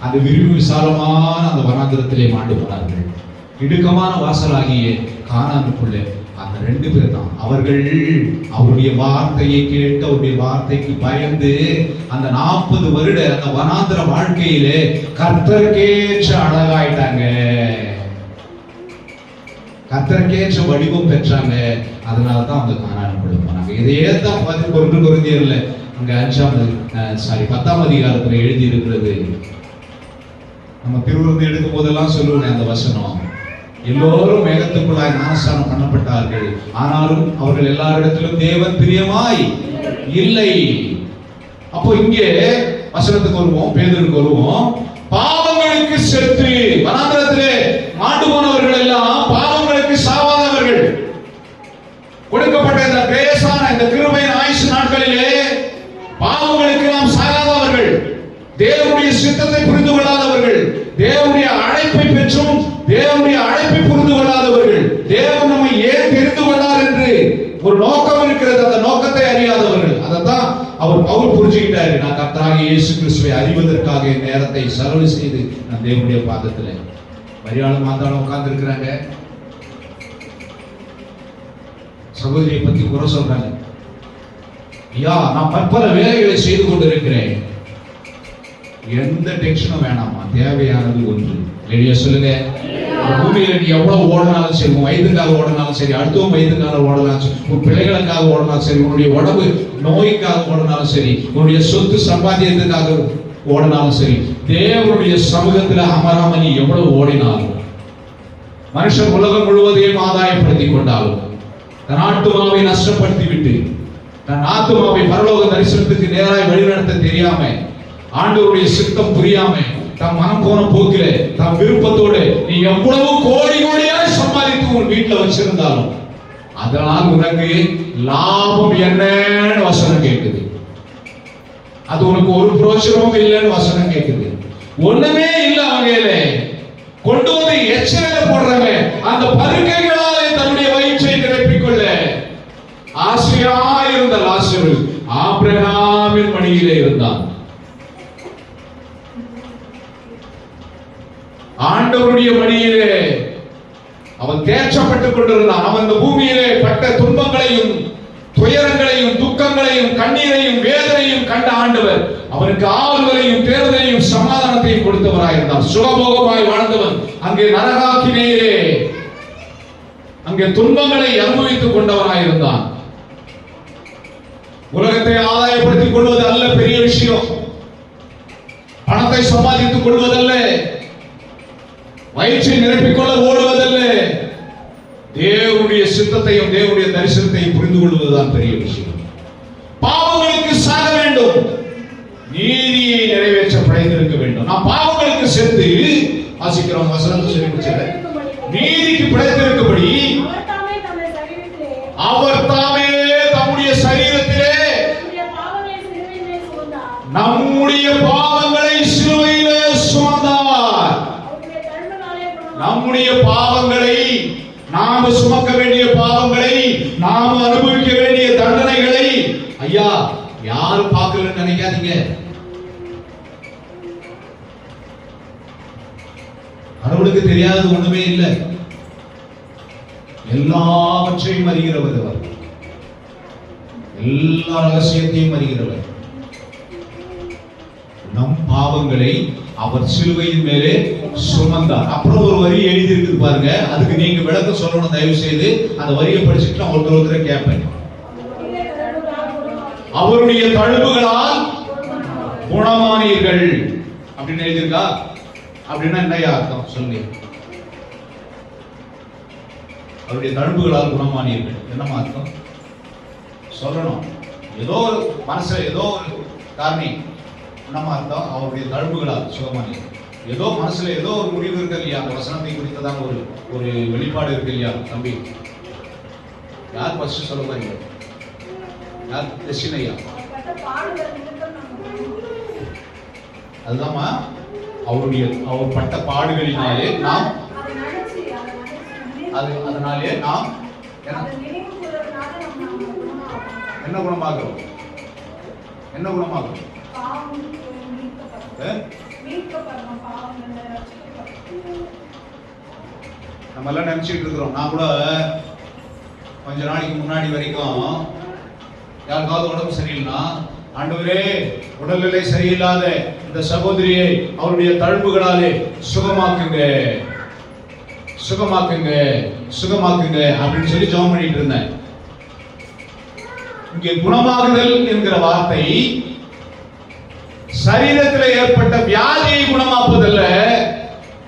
அந்த விரிவு விசாலமான அந்த வனாந்திரத்திலே மாண்டு போனார்கள். இடுக்கமான வாசலாகிய கானானுக்குள்ளே அந்த 2 பேர் தான். அவர்கள் அவருடைய வார்த்தையை கேட்டு அவருடைய வார்த்தைக்கு பயந்து அந்த 40 வருட அந்த வனாந்திர வாழ்க்கையிலே கர்த்தருக்கேற்ற அழகாயிட்டாங்க, கர்த்தருக்கேற்ற வடிவம் பெற்றாங்க. அதனால தான் அவங்க கானானுக்குள்ள போனாங்க. இதையே தான் 1 கொரிந்தியர்ல அங்க 10ஆம் அதிகாரத்துல எழுதி இருக்கிறது. நம்ம திருவிருந்து எடுக்கும் போதெல்லாம் சொல்லுவேன் அந்த வசனம். எல்லோரும் மேகத்துக்குள்ளாய் ஞானஸ்நானம் பண்ணப்பட்டார்கள், ஆனாலும் அவர்கள் எல்லாரிடத்திலும் தேவன் பிரியமாய் இல்லை. அப்போ இங்கே வசனத்துக்கு வருவோம், பேதுருக்கு வருவோம். பாவங்களுக்கு செத்து வனாந்திரத்திலே மாண்டு போனவர்கள் எல்லாம் பாவங்களுக்கு சாவாதவர்கள். கொடுக்கப்பட்ட இந்த கிரேசான இந்த கிருபையின் ஆயுசு நாட்களிலே பாவங்களுக்கு நாம் சாகாதவர்கள், தேவனுடைய சித்தத்தை புரிந்து கொள்ளாதவர்கள், தேவனுடைய அழைப்பை பெற்றும் தேவனுடைய அழைப்பை புரிந்து கொள்ளாதவர்கள், தேவன் நம்மை ஏன் தெரிந்து கொண்டார் என்று ஒரு நோக்கம் இருக்கிறது, அந்த நோக்கத்தை அறியாதவர்கள். அதைத்தான் அவர் புரிஞ்சுக்கிட்டாரு. நான் கர்த்தராகிய இயேசு கிறிஸ்துவை அறிவதற்காக என் நேரத்தை செலவு செய்து நான் தேவனுடைய பாதத்துல மரியாதை மாதாளம் உட்கார்ந்து இருக்கிறாங்க. சகோதரியை பத்தி குறை சொல்றாங்க. ஐயா, நான் பற்பல வேலைகளை செய்து கொண்டிருக்கிறேன், எந்த டென்ஷனும் வேணாமா, தேவையானது ஒன்று. வெளியே சொல்லுங்க. பூமியில நீ எவ்வளவு ஓடினாலும் சரி, உன் வயதுக்காக ஓடினாலும் சரி, அடுத்தவன் வயதுக்காக ஓடலாம் சரி, உன் பிள்ளைகளுக்காக ஓடினாலும் சரி, உன்னுடைய உடம்பு நோய்க்காக ஓடினாலும் சரி, உன்னுடைய சொத்து சம்பாத்தியத்துக்காக ஓடினாலும் சரி, தேவனுடைய சமூகத்துல அமராம நீ எவ்வளவு ஓடினாலும், மனுஷன் உலகம் முழுவதையும் ஆதாயப்படுத்திக் கொண்டாலும், தன் ஆத்துமாவை நஷ்டப்படுத்தி விட்டு தன் ஆத்துமாவை பரலோக தரிசனத்துக்கு நேராய் வழிநடத்த தெரியாம, ஆண்டவருடைய சித்தம் புரியாம, தம் மனம் போன போக்கில தம் விருப்பத்தோடு நீ எவ்வளவு கோடி கோடியாய் சம்பாதித்து உன் வீட்டுல வச்சிருந்தாலும் அதனால் உனக்கு லாபம் என்னன்னு வசனம் கேட்குது. அது உனக்கு ஒரு பிரோஜனமும் இல்லைன்னு வசனம் கேட்குது. ஒண்ணுமே இல்ல வகையில கொண்டு வந்து எச்சரிக்கை போடுறாங்க. அந்த பருக்கைகளாலே தன்னுடைய வயிற்றை நிரப்பிக் கொள்ள ஆசையாயிருந்த லாசரு ஆபிரகாமின் மடியிலே இருந்தான். ஆண்டவருடைய மடியிலே அவன் தேற்றப்பட்டுக் கொண்டிருந்தான். அவன் இந்த பூமியிலே பட்ட துன்பங்களையும் துயரங்களையும் துக்கங்களையும் கண்ணீரையும் வேதனையும் கண்ட ஆண்டவர் அவனுக்கு ஆறுதலையும் தேர்தலையும் சமாதானத்தையும் கொடுத்தவராயிருந்தான். சுகபோகமாய் வாழ்ந்தவன் அங்கே நரகாக்கினேயே அங்கே துன்பங்களை அனுபவித்துக் கொண்டவனாயிருந்தான். உலகத்தை ஆதாயப்படுத்திக் கொள்வது அல்ல பெரிய விஷயம், பணத்தை சம்பாதித்துக் கொள்வதல்ல, வயிற்றை நிரப்பிக்கொள்ள ஓடுவதல்ல, தேவனுடைய சித்தத்தையும் தேவனுடைய தரிசனத்தையும் புரிந்து கொள்வதுதான் பெரிய விஷயம். பாவங்களுக்கு சாக வேண்டும், நீதியை நிறைவேற்ற படைத்திருக்க வேண்டும். நாம் பாவங்களுக்கு செத்து வாசிக்கிறோம் வசனத்தை சொல்லி முடிச்சல, நீதிக்கு படைத்திருக்கபடி அவர் தாமே தம்முடைய சரீரத்திலே நம்முடைய பாவங்களை சிலுவையிலே சுமந்தார். நம்முடைய பாவங்களை, நாம சுமக்க வேண்டிய பாவங்களை, நாம அனுபவிக்க வேண்டிய தண்டனைகளை ஐயா யாரும் பார்க்கலன்னு நினைக்காதீங்க. கடவுளுக்கு தெரியாதது ஒண்ணுமே இல்லை, எல்லாவற்றையும் அறிகிறவர் அவர், எல்லா ரகசியத்தையும் அறிகிறவர். நம் பாவங்களை அவர் சிலுவையின் மேலே சுமந்தார். அப்புறம் ஒரு வரி எழுதி இருக்கு பாருங்க, அதுக்கு நீங்க விளக்கம் சொல்லணும். தயவு செய்து அந்த வரியை படிச்சுட்டு நான் ஒருத்தர் கேட்பேன். அவருடைய தழும்புகளால் குணமானீர்கள் அப்படின்னு எழுதியிருக்கா? அப்படின்னா என்னையா அர்த்தம் சொல்லுங்க? அவருடைய தழும்புகளால் குணமானீர்கள் என்னமா அர்த்தம் சொல்லணும்? ஏதோ ஒரு மனசுல ஏதோ ஒரு காரணி நம்ம அர்த்தம், அவருடைய தழும்புகளால் சுகமானீர்கள். ஏதோ மனசுல ஏதோ ஒரு முடிவு இருக்கு இல்லையா? அந்த வசனத்தை குறித்ததான் ஒரு வெளிப்பாடு இருக்கு இல்லையா? தம்பி யார் ஃபர்ஸ்ட் சொல்ல போறீங்க? யார்? தெசினையா அதுதான் அவர் பட்ட பாடுகளினாலே நாம் அதனாலே நாம் என்ன குணமாகிறோம்? என்ன குணமாகிறோம்? நம்ம எல்லாம் நினைச்சிட்டு இருக்கிறோம். நான் கூட கொஞ்ச நாளைக்கு முன்னாடி வரைக்கும் யாருக்காவது உடம்பு சரியில்லைன்னா, ஆண்டவரே உடல்நிலை சரியில்லாத இந்த சகோதரியை அவருடைய தழும்புகளாலே சுகமாக்குங்க சுகமாக்குங்க சுகமாக்குங்க அப்படின்னு சொல்லி ஜெபம் பண்ணிட்டு இருந்தேன். இங்கே குணமாகுதல் என்கிற வார்த்தை சரீரத்தில் ஏற்பட்ட வியாதியை குணமாக்குவதல்ல,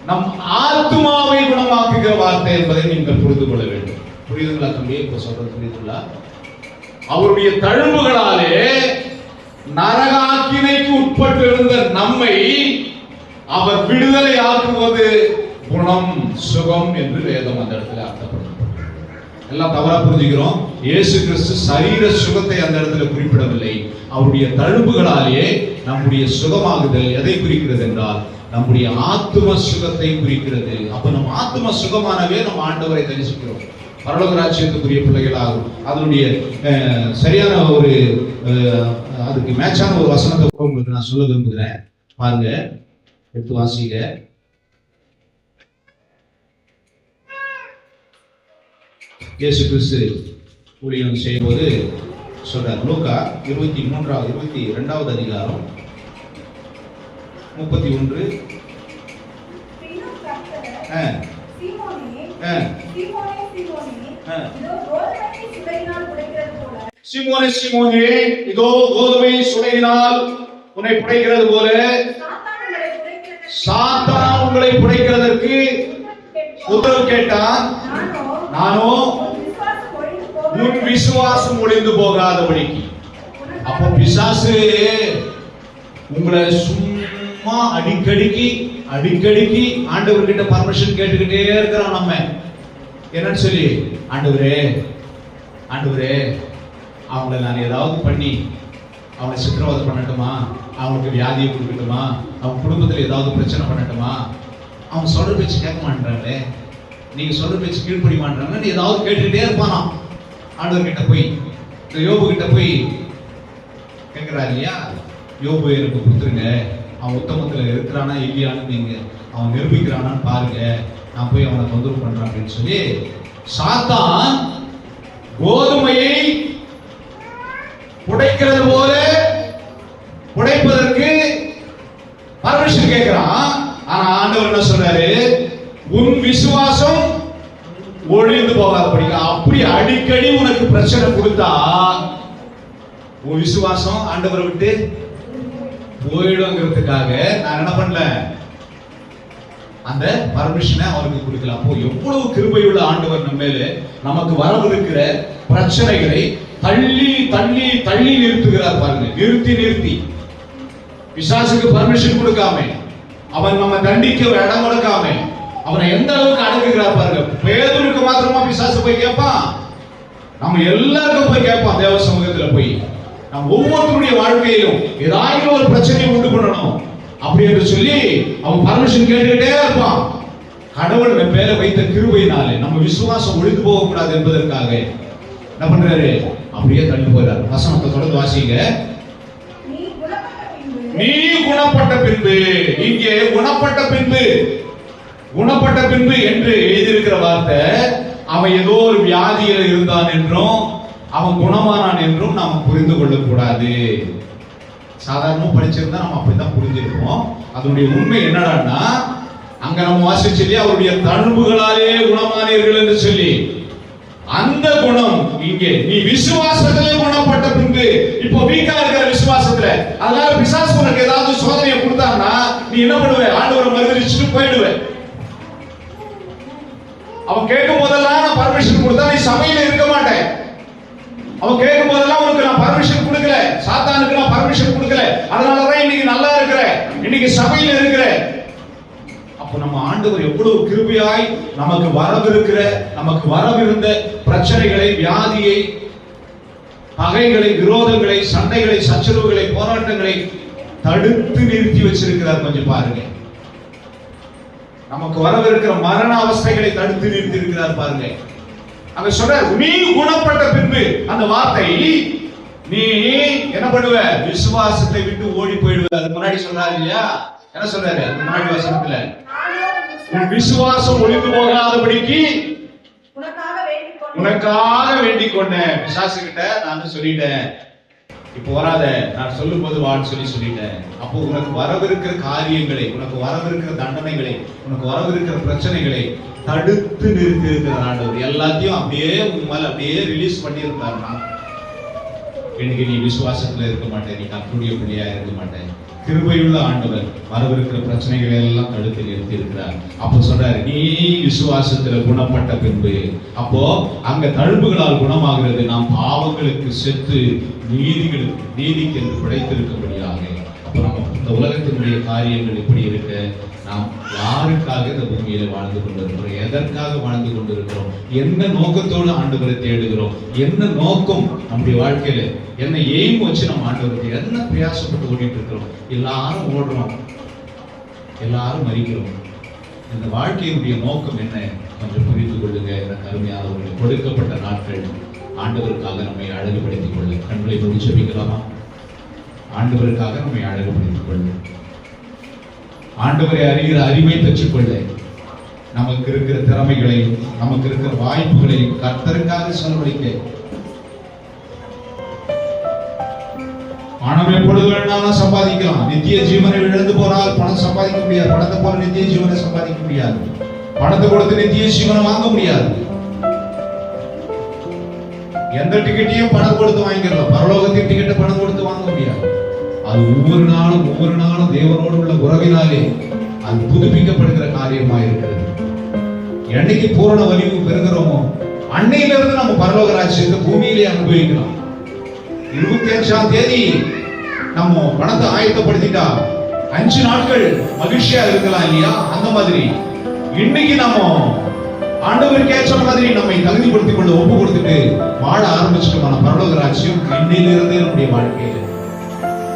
நம் ஆத்மாவை குணமாக்குகிற வார்த்தை என்பதை நீங்கள் புரிந்து கொள்ள வேண்டும். புரியுதுங்களா தம்பி? இப்ப சொல்றது புரியுதுங்களா? அவருடைய தழும்புகளாலே நரகாக்கினைக்கு உட்பட்டு இருந்த நம்மை அவர் விடுதலை ஆக்குவது குணம், சுகம் என்று வேதம் அந்த இடத்துல அர்த்தப்படுது. எல்லாம் தவறா புரிஞ்சுக்கிறோம். இயேசு கிறிஸ்து சரீர சுகத்தை அந்த இடத்துல குறிப்பிடவில்லை. அவருடைய தழும்புகளாலே நம்முடைய சுகமாகுதல் எதை குறிக்கிறது என்றால் நம்முடைய ஆத்தும சுகத்தை குறிக்கிறது. அப்ப நம்ம ஆத்தும சுகமானவே நம்ம ஆண்டவரை தரிசிக்கிறோம், பரலோக ராஜ்யத்துக்குரிய பிள்ளைகளாகும். அதனுடைய சரியான ஒரு அதுக்கு மேட்சான ஒரு வசனத்தை உங்களுக்கு நான் சொல்ல விரும்புகிறேன். பாருங்க, எடுத்து வாசிங்க. இயேசு கிறிஸ்து ஊழியம் செய்யும்போது சொல்றார். லூக்கா 22வது அதிகாரம் 31. சீமோனே சீமோனே, இதோ கோதுமை சுளையினால் உன்னை புடைக்கிறது போல சாத்தான் உங்களை புடைக்கிறதற்கு உத்தரவு கேட்டான். நானோ உன் விசுவாசம் ஒளிந்து போகாதபடிக்கு. அப்போ பிசாசு உங்களை சும்மா அடிக்கடிக்கு ஆண்டவர்கிட்ட பர்மிஷன் கேட்டுக்கிட்டே இருக்கிறோம். நம்ம என்னன்னு சொல்லி, ஆண்டவரே அவங்கள நான் ஏதாவது பண்ணி அவங்களை சித்திரவதை பண்ணட்டுமா, அவங்களுக்கு வியாதியை கொடுக்கட்டுமா, அவங்க குடும்பத்தில் ஏதாவது பிரச்சனை பண்ணட்டுமா, அவங்க சொல்ற பேச்சு கேட்க மாட்டாங்களே, நீங்க சொல்ற பேச்சு கீழ்ப்படி மாட்டாங்க, நீ ஏதாவது கேட்டுக்கிட்டே இருப்பானா. ஆண்டவர் கிட்ட போய், இந்த யோபு கிட்ட போய் கேட்கிறாரு இல்லையா, யோபு எனக்கு கொடுத்துருங்க, அவன் உத்தமத்துல இருக்கிறானா இல்லையான்னு நீங்க அவன் நிரூபிக்கிறானான்னு பாருங்க, நான் போய் அவனை தொந்தரவு பண்றான் அப்படின்னு சொல்லி சாத்தான் கோதுமையை புடைக்கிறது போல புடைப்பதற்கு பர்மிஷன் கேட்கிறான். ஆனா ஆண்டவர் என்ன சொல்றாரு, உன் விசுவாசம் ஒழிந்து போகாதபடி. அப்படி அடிக்கடி உனக்கு பிரச்சனை கொடுத்தா உன் விசுவாசம் ஆண்டவரை விட்டு போயிடுங்கிறதுக்காக நான் என்ன பண்ணல, அந்த பர்மிஷனை அவருக்கு கொடுக்கல. அப்போ எவ்வளவு கிருபையுள்ள ஆண்டவர் நம்ம மேல நமக்கு வரவிருக்கிற பிரச்சனைகளை தள்ளி தள்ளி தள்ளி நிறுத்துகிறார். பாருங்க, நிறுத்தி பிசாசுக்கு பர்மிஷன் கொடுக்காம, அவன் நம்ம தண்டிக்க இடம் கொடுக்காம அவனை எந்த அளவுக்கு அடக்குகிறார் பாருங்க. பேதுருக்கு மாத்திரமா பிசாசு போய் கேட்பான், நம்ம எல்லாருக்கும் போய் கேட்பான். தேவ சமூகத்துல போய் நம்ம ஒவ்வொருத்தருடைய வாழ்க்கையிலும் ஏதாவது ஒரு பிரச்சனையை உண்டு பண்ணணும் அப்படி என்று சொல்லி அவன் பர்மிஷன் கேட்டுக்கிட்டே இருப்பான். கடவுள் நம்ம மேல வைத்த கிருபையினாலே நம்ம விசுவாசம் ஒழிந்து போக கூடாது என்பதற்காக என்ன பண்றாரு, அப்படியே தள்ளி போறாரு. வசனத்தை தொடர்ந்து வாசிங்க. நீ குணப்பட்ட பின்பு, இங்கே குணப்பட்ட பின்பு என்று எழுதியிருக்கிற வார்த்தை, அவன் ஏதோ ஒரு வியாதியில இருந்தான் என்றும் அவன் குணமானான் என்றும் நாம் புரிந்து கொள்ளக்கூடாது. சாதாரணமா படிச்சிருந்தா நம்ம அப்படித்தான் புரிஞ்சிருப்போம். அதனுடைய உண்மை என்னடான்னா, அங்க நம்ம வாசிச்சது அவருடைய தழும்புகளாலே குணமானீர்கள் என்று சொல்லி, அந்த குணம் இங்கே நீ விசுவாசத்திலே குணப்பட்ட பின்பு, இப்போ வீக்கா இருக்கிற விசுவாசத்துல, அதனால பிசாசு உனக்கு ஏதாவது சோதனையை கொடுத்தான்னா நீ என்ன பண்ணுவ, ஆண்டவரை மறுதலிச்சுட்டு போயிடுவ. அவன் கேட்கும் போதெல்லாம் நான் பர்மிஷன் கொடுத்தா நீ சபையில இருக்க மாட்டேன். அவன் கேட்கும் போதெல்லாம் உனக்கு நான் பர்மிஷன் கொடுக்கல, சாத்தானுக்கு நான் பர்மிஷன் கொடுக்கல, அதனாலதான் இன்னைக்கு நல்லா இருக்கிற, இன்னைக்கு சபையில இருக்கிற. அப்ப நம்ம ஆண்டவர் எவ்வளவு கிருபையாய் நமக்கு வரவிருந்த பிரச்சனைகளை, வியாதியை, பகைகளை, விரோதங்களை, சண்டைகளை, சச்சரவுகளை, போராட்டங்களை தடுத்து நிறுத்தி வச்சிருக்கிறார். கொஞ்சம் பாருங்க, நமக்கு வரவிருக்கிற மரண அவஸ்தைகளை தடுத்து நிறுத்தி இருக்கிறார் பாருங்க. அங்க சொல்ற, நீ குணப்பட்ட பின்பு அந்த வார்த்தை, நீ என்ன பண்ணுவ? விசுவாசத்தை விட்டு ஓடி போயிடுவ. அதுக்கு முன்னாடி சொல்றாரு இல்லையா? என்ன சொல்றாரு அதுக்கு முன்னாடி வசனத்துல? உன் விசுவாசம் ஒழிந்து போகாதபடிக்கு உனக்காக வேண்டிக் கொண்டேன். பிசாசு கிட்ட நான் சொல்லிட்டேன், இப்போ வராத, நான் சொல்லும் போது வான்னு சொல்லிட்டேன். அப்போ உனக்கு வரவிருக்கிற காரியங்களை, உனக்கு வரவிருக்கிற தண்டனைகளை, உனக்கு வரவிருக்கிற பிரச்சனைகளை தடுத்து நிறுத்தி இருக்கிற ஆண்டவர் எல்லாத்தையும் அப்படியே உன் மேல அப்படியே ரிலீஸ் பண்ணி இருந்தாருன்னா, இன்னைக்கு நீ விசுவாசத்துல இருக்க மாட்டேன், நீ கர்த்தருடைய பிள்ளையா இருக்க மாட்டேன். கிருபையுள்ள ஆண்டவர் வரவிருக்கிற பிரச்சனைகளை எல்லாம் தடுத்து நிறுத்தி இருக்கிறார். அப்போ சொல்றாரு, நீ விசுவாசத்துல குணப்பட்ட பின்பு, அப்போ அங்க தழும்புகளால் குணமாகிறது. நாம் பாவங்களுக்கு செத்து நீதிக்கு என்று படைத்திருக்கபடியாக. அப்போ நம்ம இந்த உலகத்தினுடைய காரியங்கள் எப்படி இருக்க, நாம் யாருக்காக இந்த பூமியில வாழ்ந்து கொண்டிருக்கிறோம், எதற்காக வாழ்ந்து கொண்டிருக்கிறோம், என்ன நோக்கத்தோடு ஆண்டவரை தேடுகிறோம், என்ன நோக்கம் நம்முடைய வாழ்க்கையில, என்ன எய்ம் வச்சு நம்ம ஆண்டவருக்கு என்ன பிரயாசப்பட்டு ஓடிட்டு இருக்கிறோம். எல்லாரும் ஓடுறோம், எல்லாரும் மறிக்கிறோம். இந்த வாழ்க்கையினுடைய நோக்கம் என்ன கொஞ்சம் புரிந்து கொள்ளுங்க. எனக்கு அருமையானவர்கள், கொடுக்கப்பட்ட நாட்கள் ஆண்டவருக்காக நம்மை அழகுபடுத்திக் கொள்ள. கண்களை மூடி ஜெபிக்கலாமா? ஆண்டவருக்காக நம்மை அழகுபடுத்திக் கொள்ள, ஆண்டவரை அறிகிற அறிவை பெற்றுக்கொள்ள, நமக்கு இருக்கிற திறமைகளையும் நமக்கு இருக்கிற வாய்ப்புகளையும் கர்த்தருக்காக செலவழிக்க. பணம் எப்பொழுது வேணாலும் சம்பாதிக்கலாம். நித்திய ஜீவனை இழந்து போனால் பணம் சம்பாதிக்க முடியாது. பணத்தை போல நித்திய ஜீவனை சம்பாதிக்க முடியாது. பணத்தை கொடுத்து நித்திய ஜீவனை வாங்க முடியாது. எந்த டிக்கெட்டையும் பணம் கொடுத்து வாங்கிடலாம். பரலோகத்தின் டிக்கெட்டை பணம் கொடுத்து வாங்க முடியாது. அது ஒவ்வொரு நாளும் தேவனோடு உள்ள உறவினாலே அது புதுப்பிக்கப்படுகிற காரியமா இருக்கிறது. என்னைக்கு பூரண வலிவு பெறுகிறோமோ அன்னையிலிருந்து நம்ம பரலோக ராஜ்யத்தை பூமியிலே அனுபவிக்கலாம். 25ஆம் தேதி நம்ம பணத்தை ஆயத்தப்படுத்திட்டா 5 நாட்கள் மகிழ்ச்சியா இருக்கலாம் இல்லையா? அந்த மாதிரி இன்னைக்கு நம்ம ஆண்டவருக்கு ஏற்ற மாதிரி நம்மை தகுதிப்படுத்திக் கொண்டு ஒப்பு கொடுத்துட்டு வாழ ஆரம்பிச்சுட்டோம். பரலோக ராஜ்யம் இன்னையிலிருந்தே நம்முடைய வாழ்க்கையில,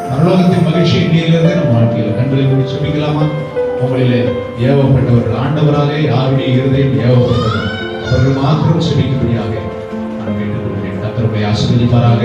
பரலோகத்தின் மகிழ்ச்சி இன்னையிலிருந்தே நம்ம வாழ்க்கையில. கண்களை மூடி ஜெபிக்கலாமா? உங்களிலே ஏவப்பட்டவர்கள், ஆண்டவராலே யாருடைய இருதயம் ஏவப்பட்டது அவர்கள் மாத்திரம் ஜெபிக்கும்படியாக நான் கேட்டுக்கொள்கிறேன். கர்த்தர் உங்களை ஆசீர்வதிப்பாராக.